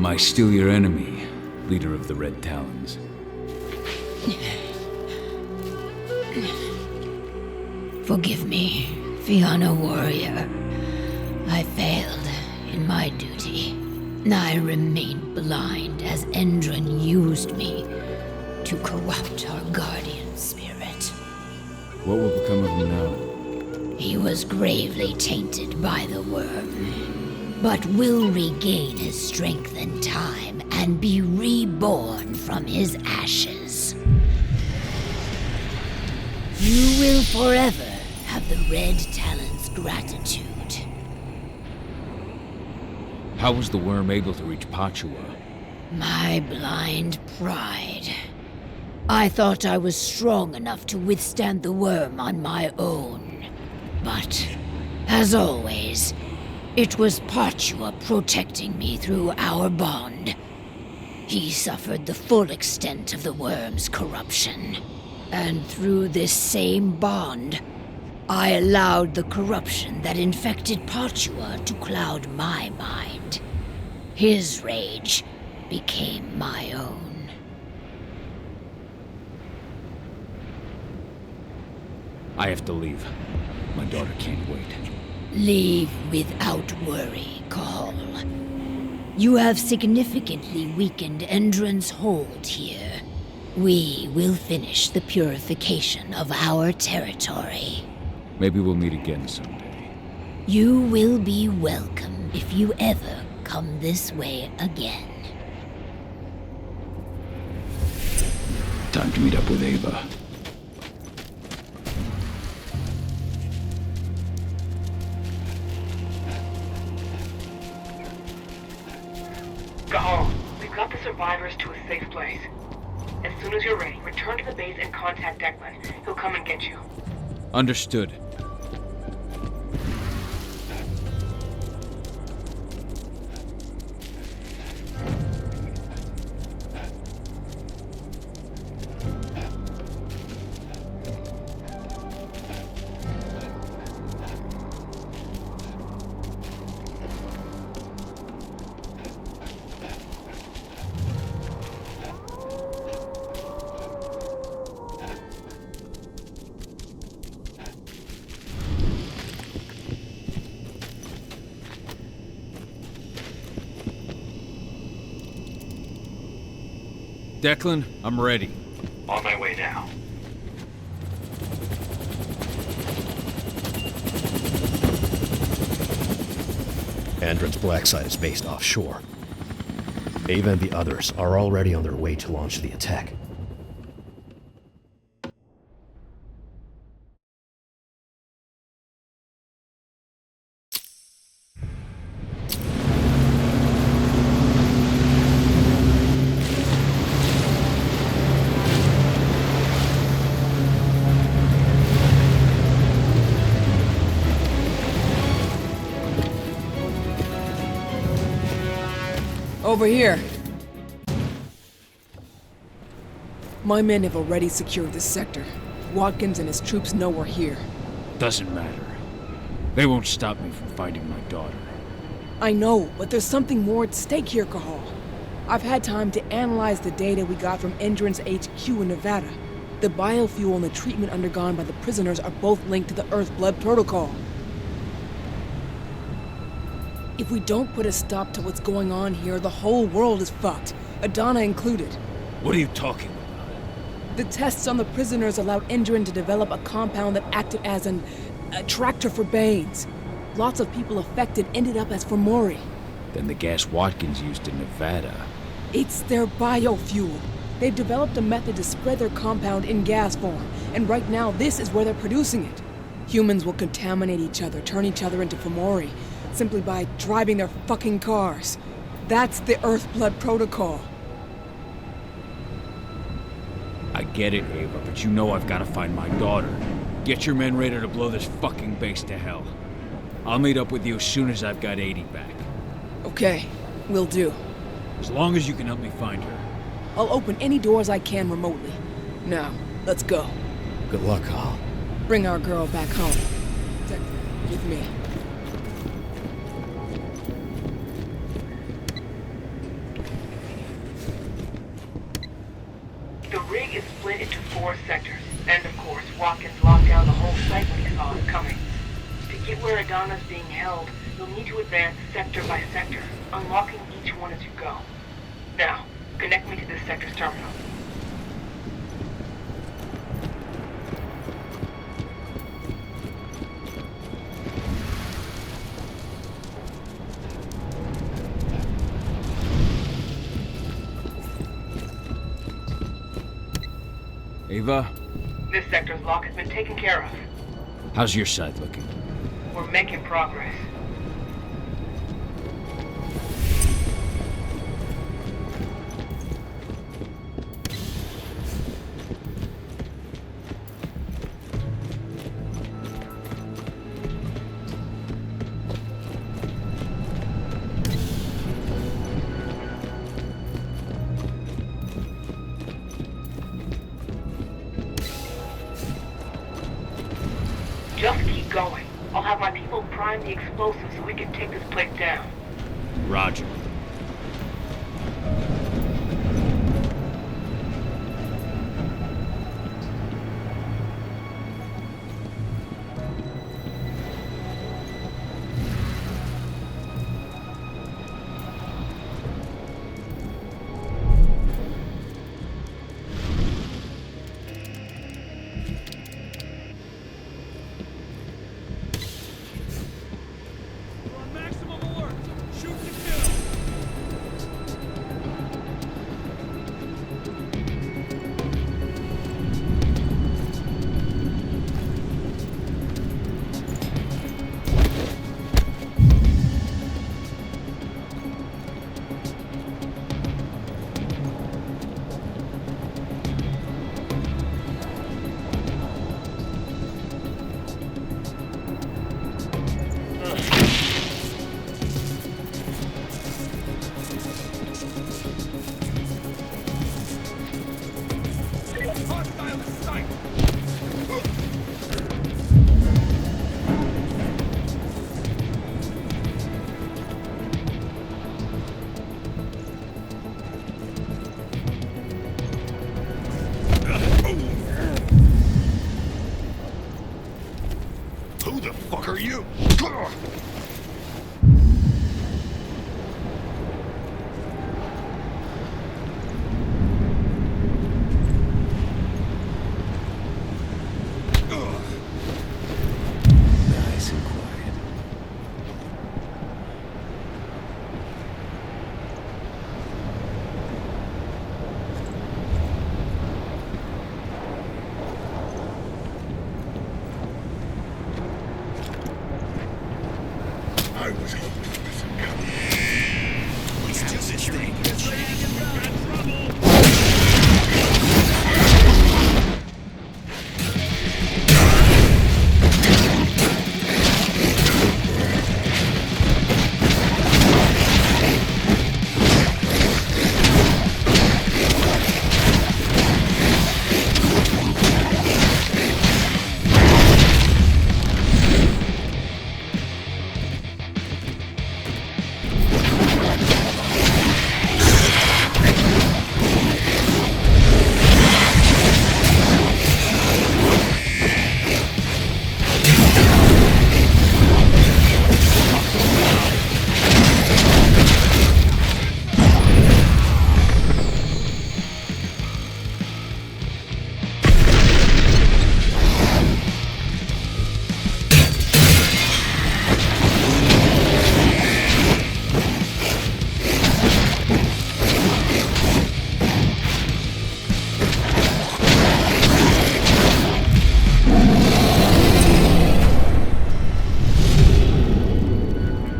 Am I still your enemy, leader of the Red Talons? Forgive me, Fianna warrior. I failed in my duty. I remained blind as Endron used me to corrupt our guardian spirit. What will become of him now? He was gravely tainted by the worm, but will regain his strength in time and be reborn from his ashes. You will forever have the Red Talon's gratitude. How was the worm able to reach Pachua? My blind pride. I thought I was strong enough to withstand the worm on my own. But, as always, it was Pachua protecting me through our bond. He suffered the full extent of the worm's corruption. And through this same bond, I allowed the corruption that infected Partua to cloud my mind. His rage became my own. I have to leave. My daughter can't wait. Leave without worry, Cahal. You have significantly weakened Endron's hold here. We will finish the purification of our territory. Maybe we'll meet again someday. You will be welcome if you ever come this way again. Time to meet up with Ava. Cahal, we've got the survivors to a safe place. As soon as you're ready, return to the base and contact Declan. He'll come and get you. Understood. Declan, I'm ready. On my way now. Endron's black site is based offshore. Ava and the others are already on their way to launch the attack. Over here. My men have already secured this sector. Watkins and his troops know we're here. Doesn't matter. They won't stop me from finding my daughter. I know, but there's something more at stake here, Cahal. I've had time to analyze the data we got from Endron's HQ in Nevada. The biofuel and the treatment undergone by the prisoners are both linked to the Earthblood protocol. If we don't put a stop to what's going on here, the whole world is fucked, Adana included. What are you talking about? The tests on the prisoners allowed Endron to develop a compound that acted as an attractor for Banes. Lots of people affected ended up as Fomori. Then the gas Watkins used in Nevada. It's their biofuel. They've developed a method to spread their compound in gas form, and right now this is where they're producing it. Humans will contaminate each other, turn each other into Fomori, simply by driving their fucking cars. That's the Earthblood protocol. I get it, Ava, but you know I've got to find my daughter. Get your men ready to blow this fucking base to hell. I'll meet up with you as soon as I've got 80 back. Okay, will do. As long as you can help me find her. I'll open any doors I can remotely. Now, let's go. Good luck, Cahal. Bring our girl back home. With me. The rig is split into 4 sectors, and of course, Watkins locked down the whole site when he saw it coming. To get where Adana's being held, you'll need to advance sector by sector, unlocking each one as you go. Now, connect me to this sector's terminal. Ava? This sector's lock has been taken care of. How's your side looking? We're making progress. explosives so we can take this place down. Roger. Who the fuck are you? Nice and quiet. I was hoping it wasn't coming. Let's do this thing.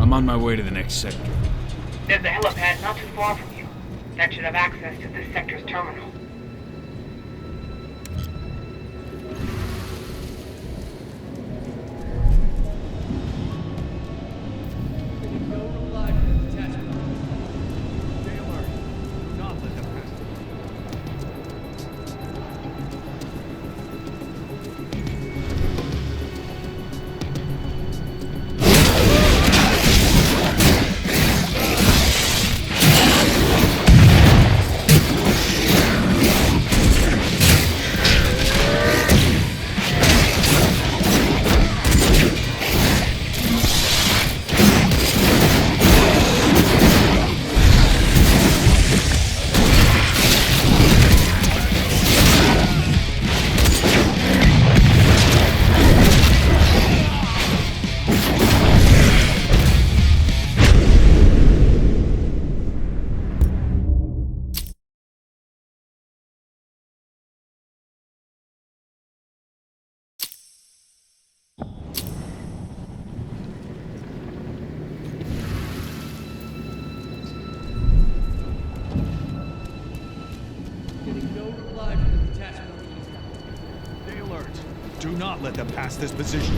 I'm on my way to the next sector. There's a helipad not too far from you. That should have access to this sector's terminal. Stay alert. Do not let them pass this position.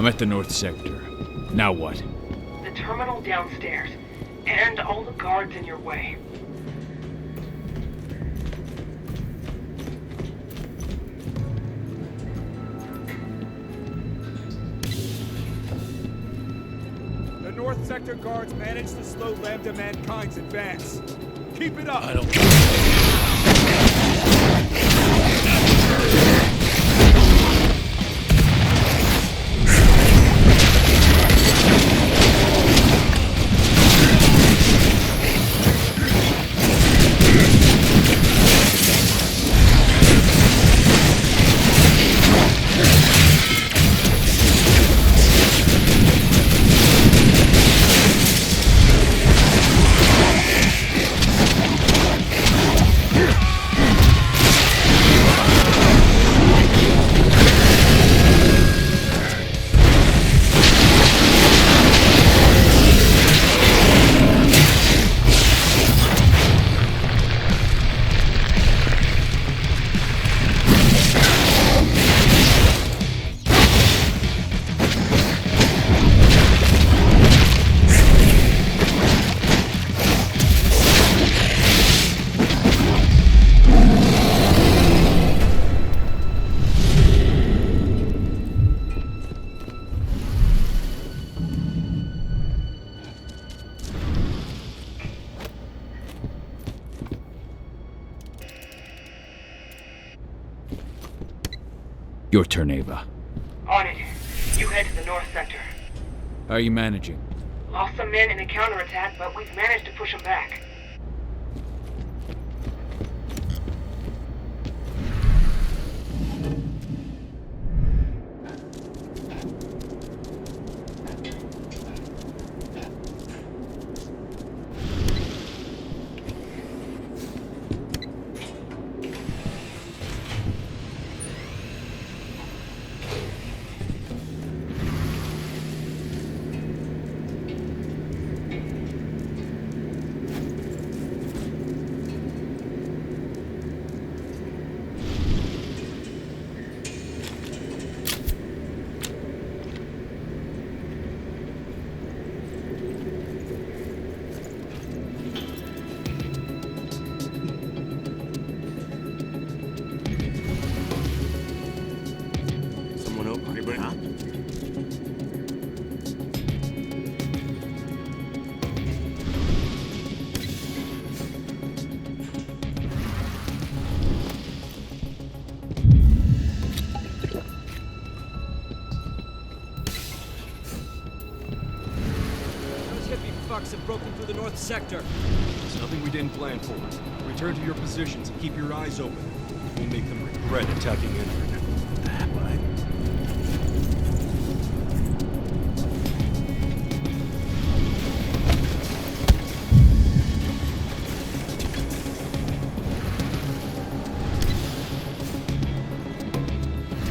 I'm at the North Sector. Now what? The terminal downstairs. And all the guards in your way. The North Sector guards managed to slow Lambda Mankind's advance. Keep it up! I don't... Your turn, Ava. On it. You head to the North Sector. How are you managing? Lost some men in a counterattack, but we've managed to push them back. Have broken through the North Sector. It's nothing we didn't plan for. Return to your positions and keep your eyes open. We'll make them regret attacking Endron.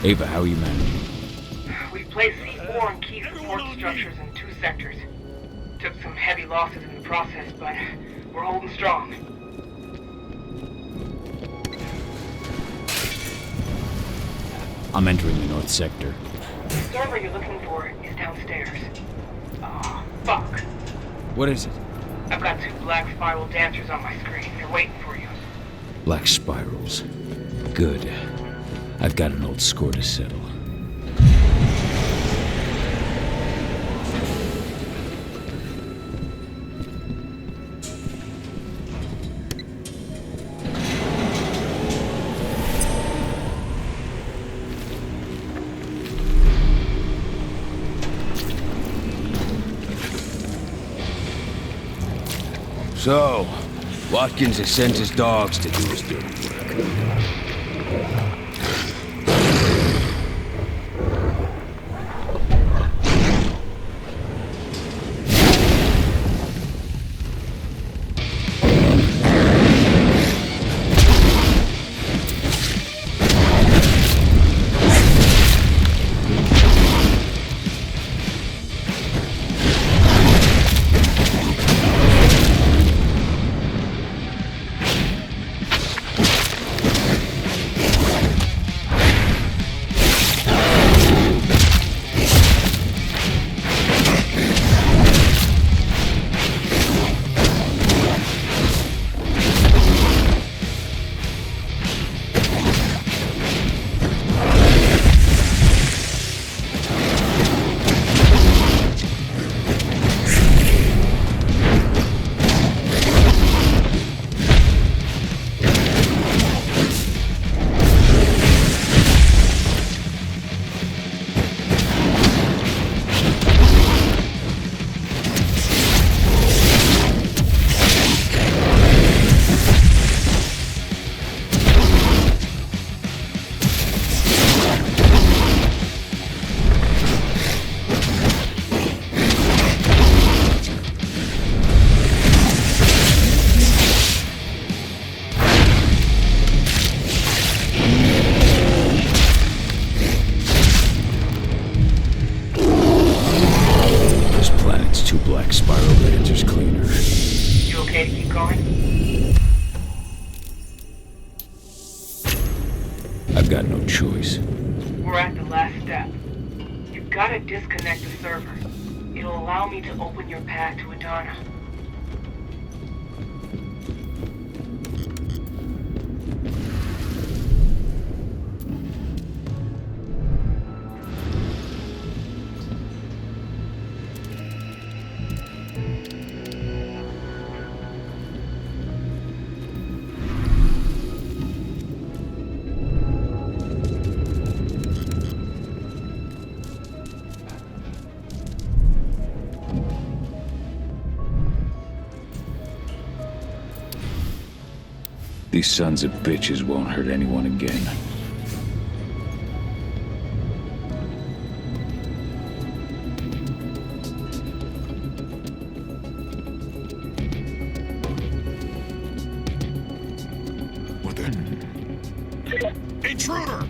Ava, how are you managing? We've placed C4 and key support structures in 2 sectors. Took some heavy losses in the process, but we're holding strong. I'm entering the North Sector. The server you're looking for is downstairs. Oh, fuck. What is it? I've got 2 black spiral dancers on my screen. They're waiting for you. Black spirals. Good. I've got an old score to settle. So, Watkins has sent his dogs to do his dirty work. I've got no choice. We're at the last step. You've got to disconnect the server. It'll allow me to open your path to Adana. These sons of bitches won't hurt anyone again. What the? Intruder!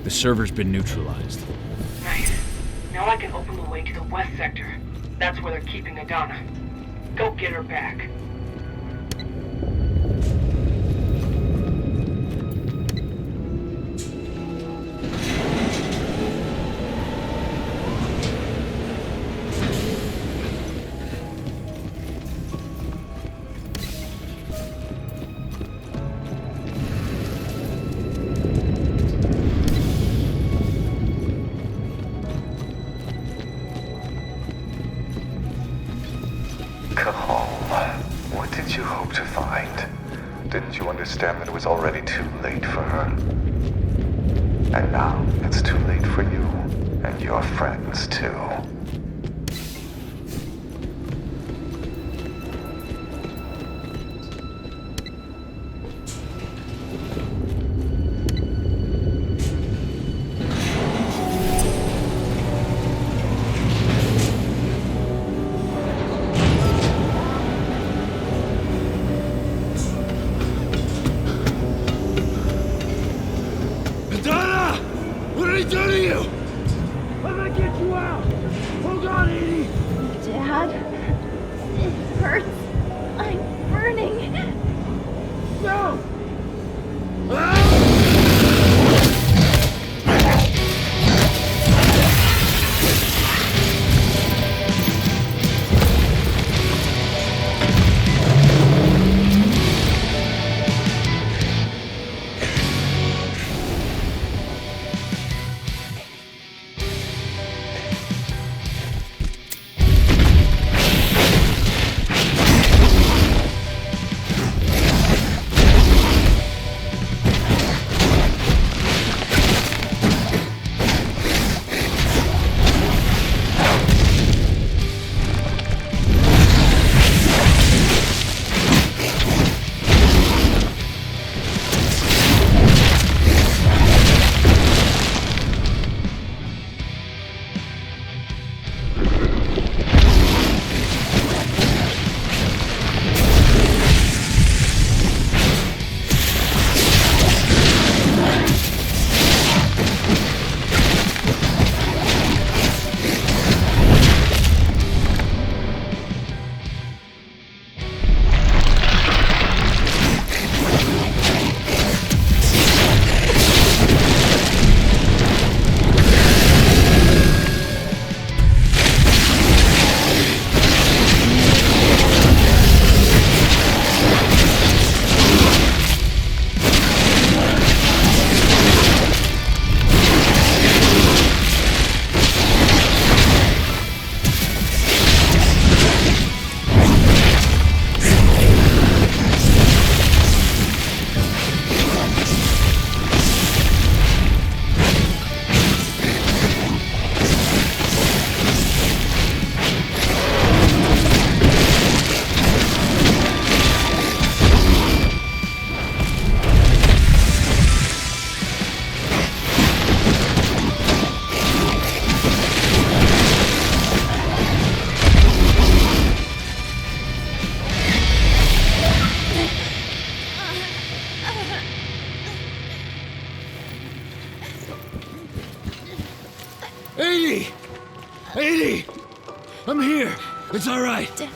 The server's been neutralized. Nice. Now I can open the way to the west sector. That's where they're keeping Adana. Go get her back. Cahal, what did you hope to find? Didn't you understand that it was already too late for her? And now it's too late for you, and your friends too. Dad, it hurts. I'm burning. No! 80! 80! I'm here! It's alright! Dad.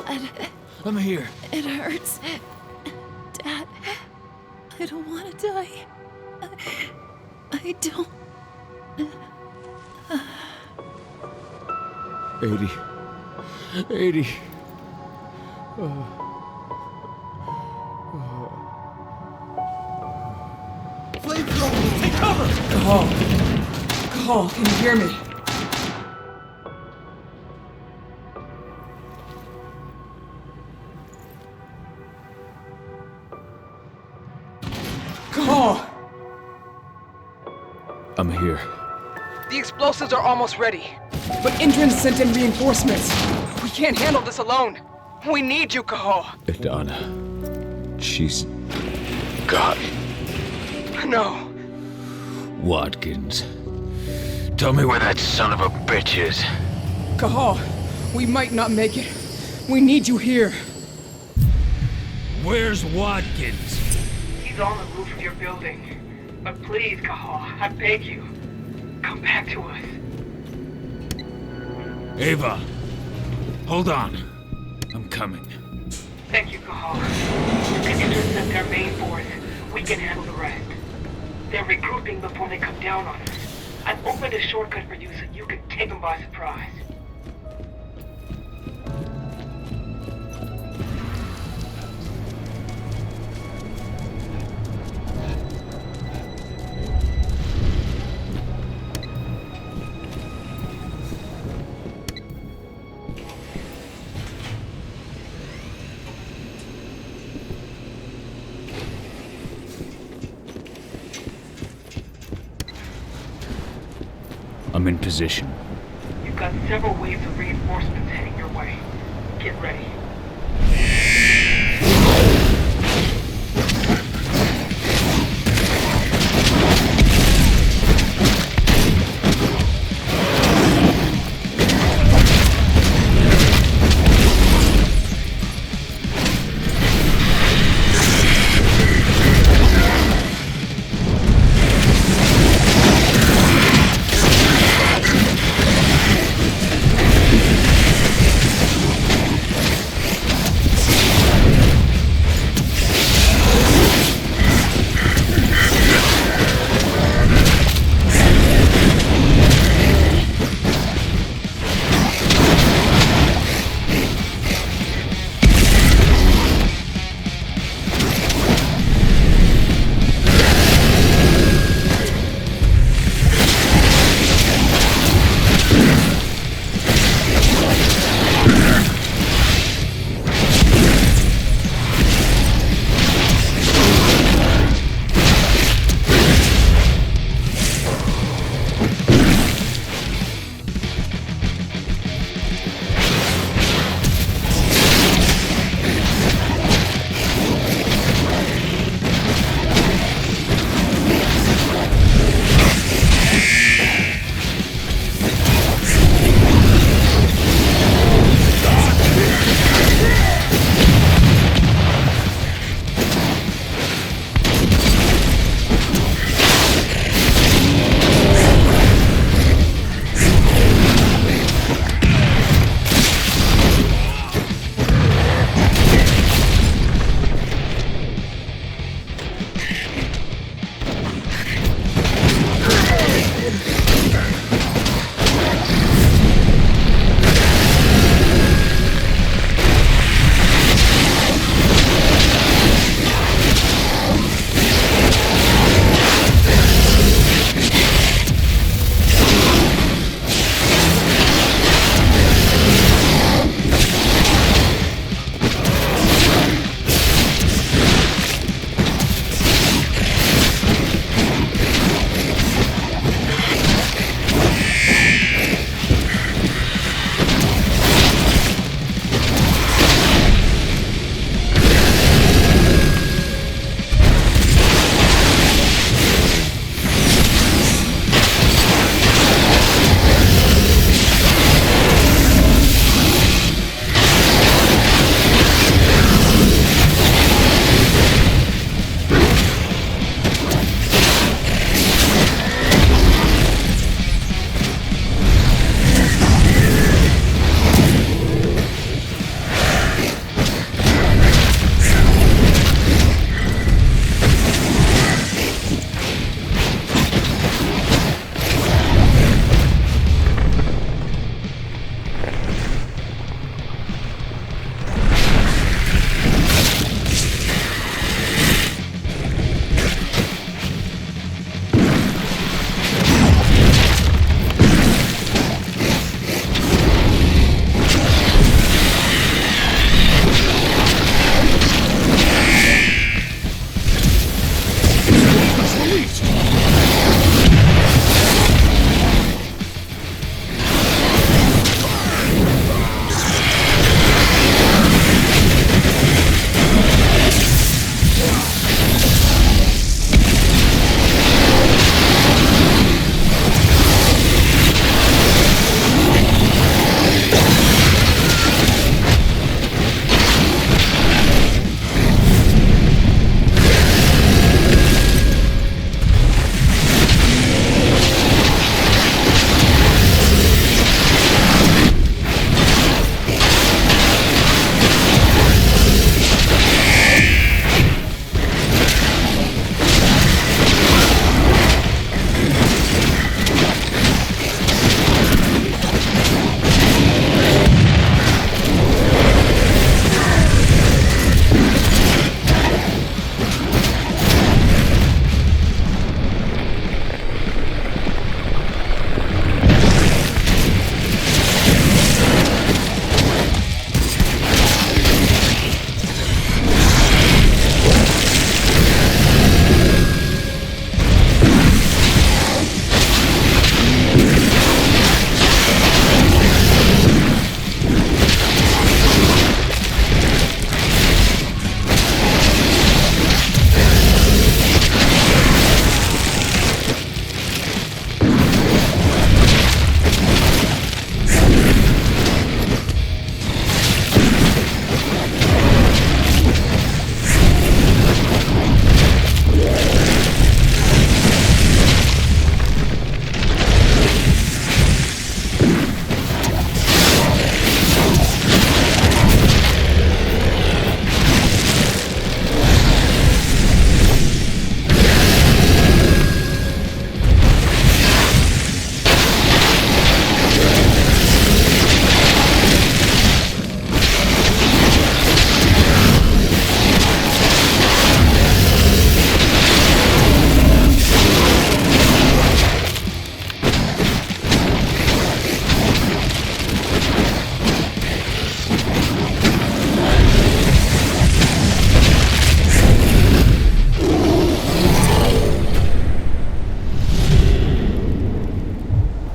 I'm here. It hurts. Dad, I don't want to die. I don't. 80. 80. Flamethrower! Take cover! Cahal. Cahal, can you hear me? Cahal! I'm here. The explosives are almost ready. But Endron sent in reinforcements. We can't handle this alone. We need you, Cahal. Adana. She's gone. No. Watkins. Tell me where that son of a bitch is. Cahal, we might not make it. We need you here. Where's Watkins? He's on the roof of your building. But please, Cahal, I beg you, come back to us. Ava, hold on. I'm coming. Thank you, Cahal. You can intercept their main force. We can handle the rest. They're regrouping before they come down on us. I've opened a shortcut for you so you can take them by surprise. I'm in position. You've got several waves of reinforcements heading your way. Get ready.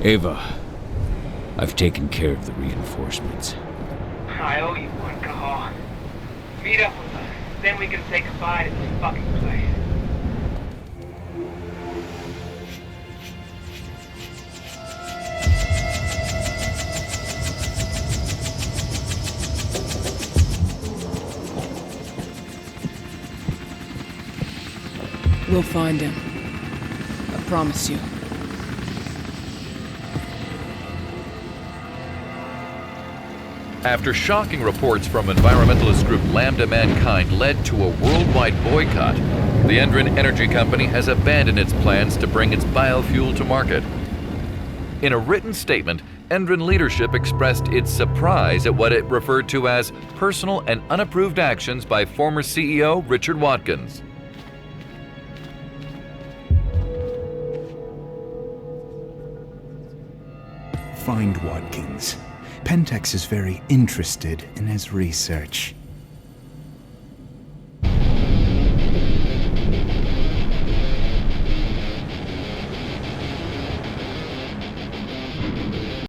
Ava, I've taken care of the reinforcements. I owe you one, Cahal. Meet up with us, then we can say goodbye to this fucking place. We'll find him. I promise you. After shocking reports from environmentalist group Lambda Mankind led to a worldwide boycott, the Endron Energy Company has abandoned its plans to bring its biofuel to market. In a written statement, Endron leadership expressed its surprise at what it referred to as personal and unapproved actions by former CEO Richard Watkins. Find Watkins. Pentex is very interested in his research.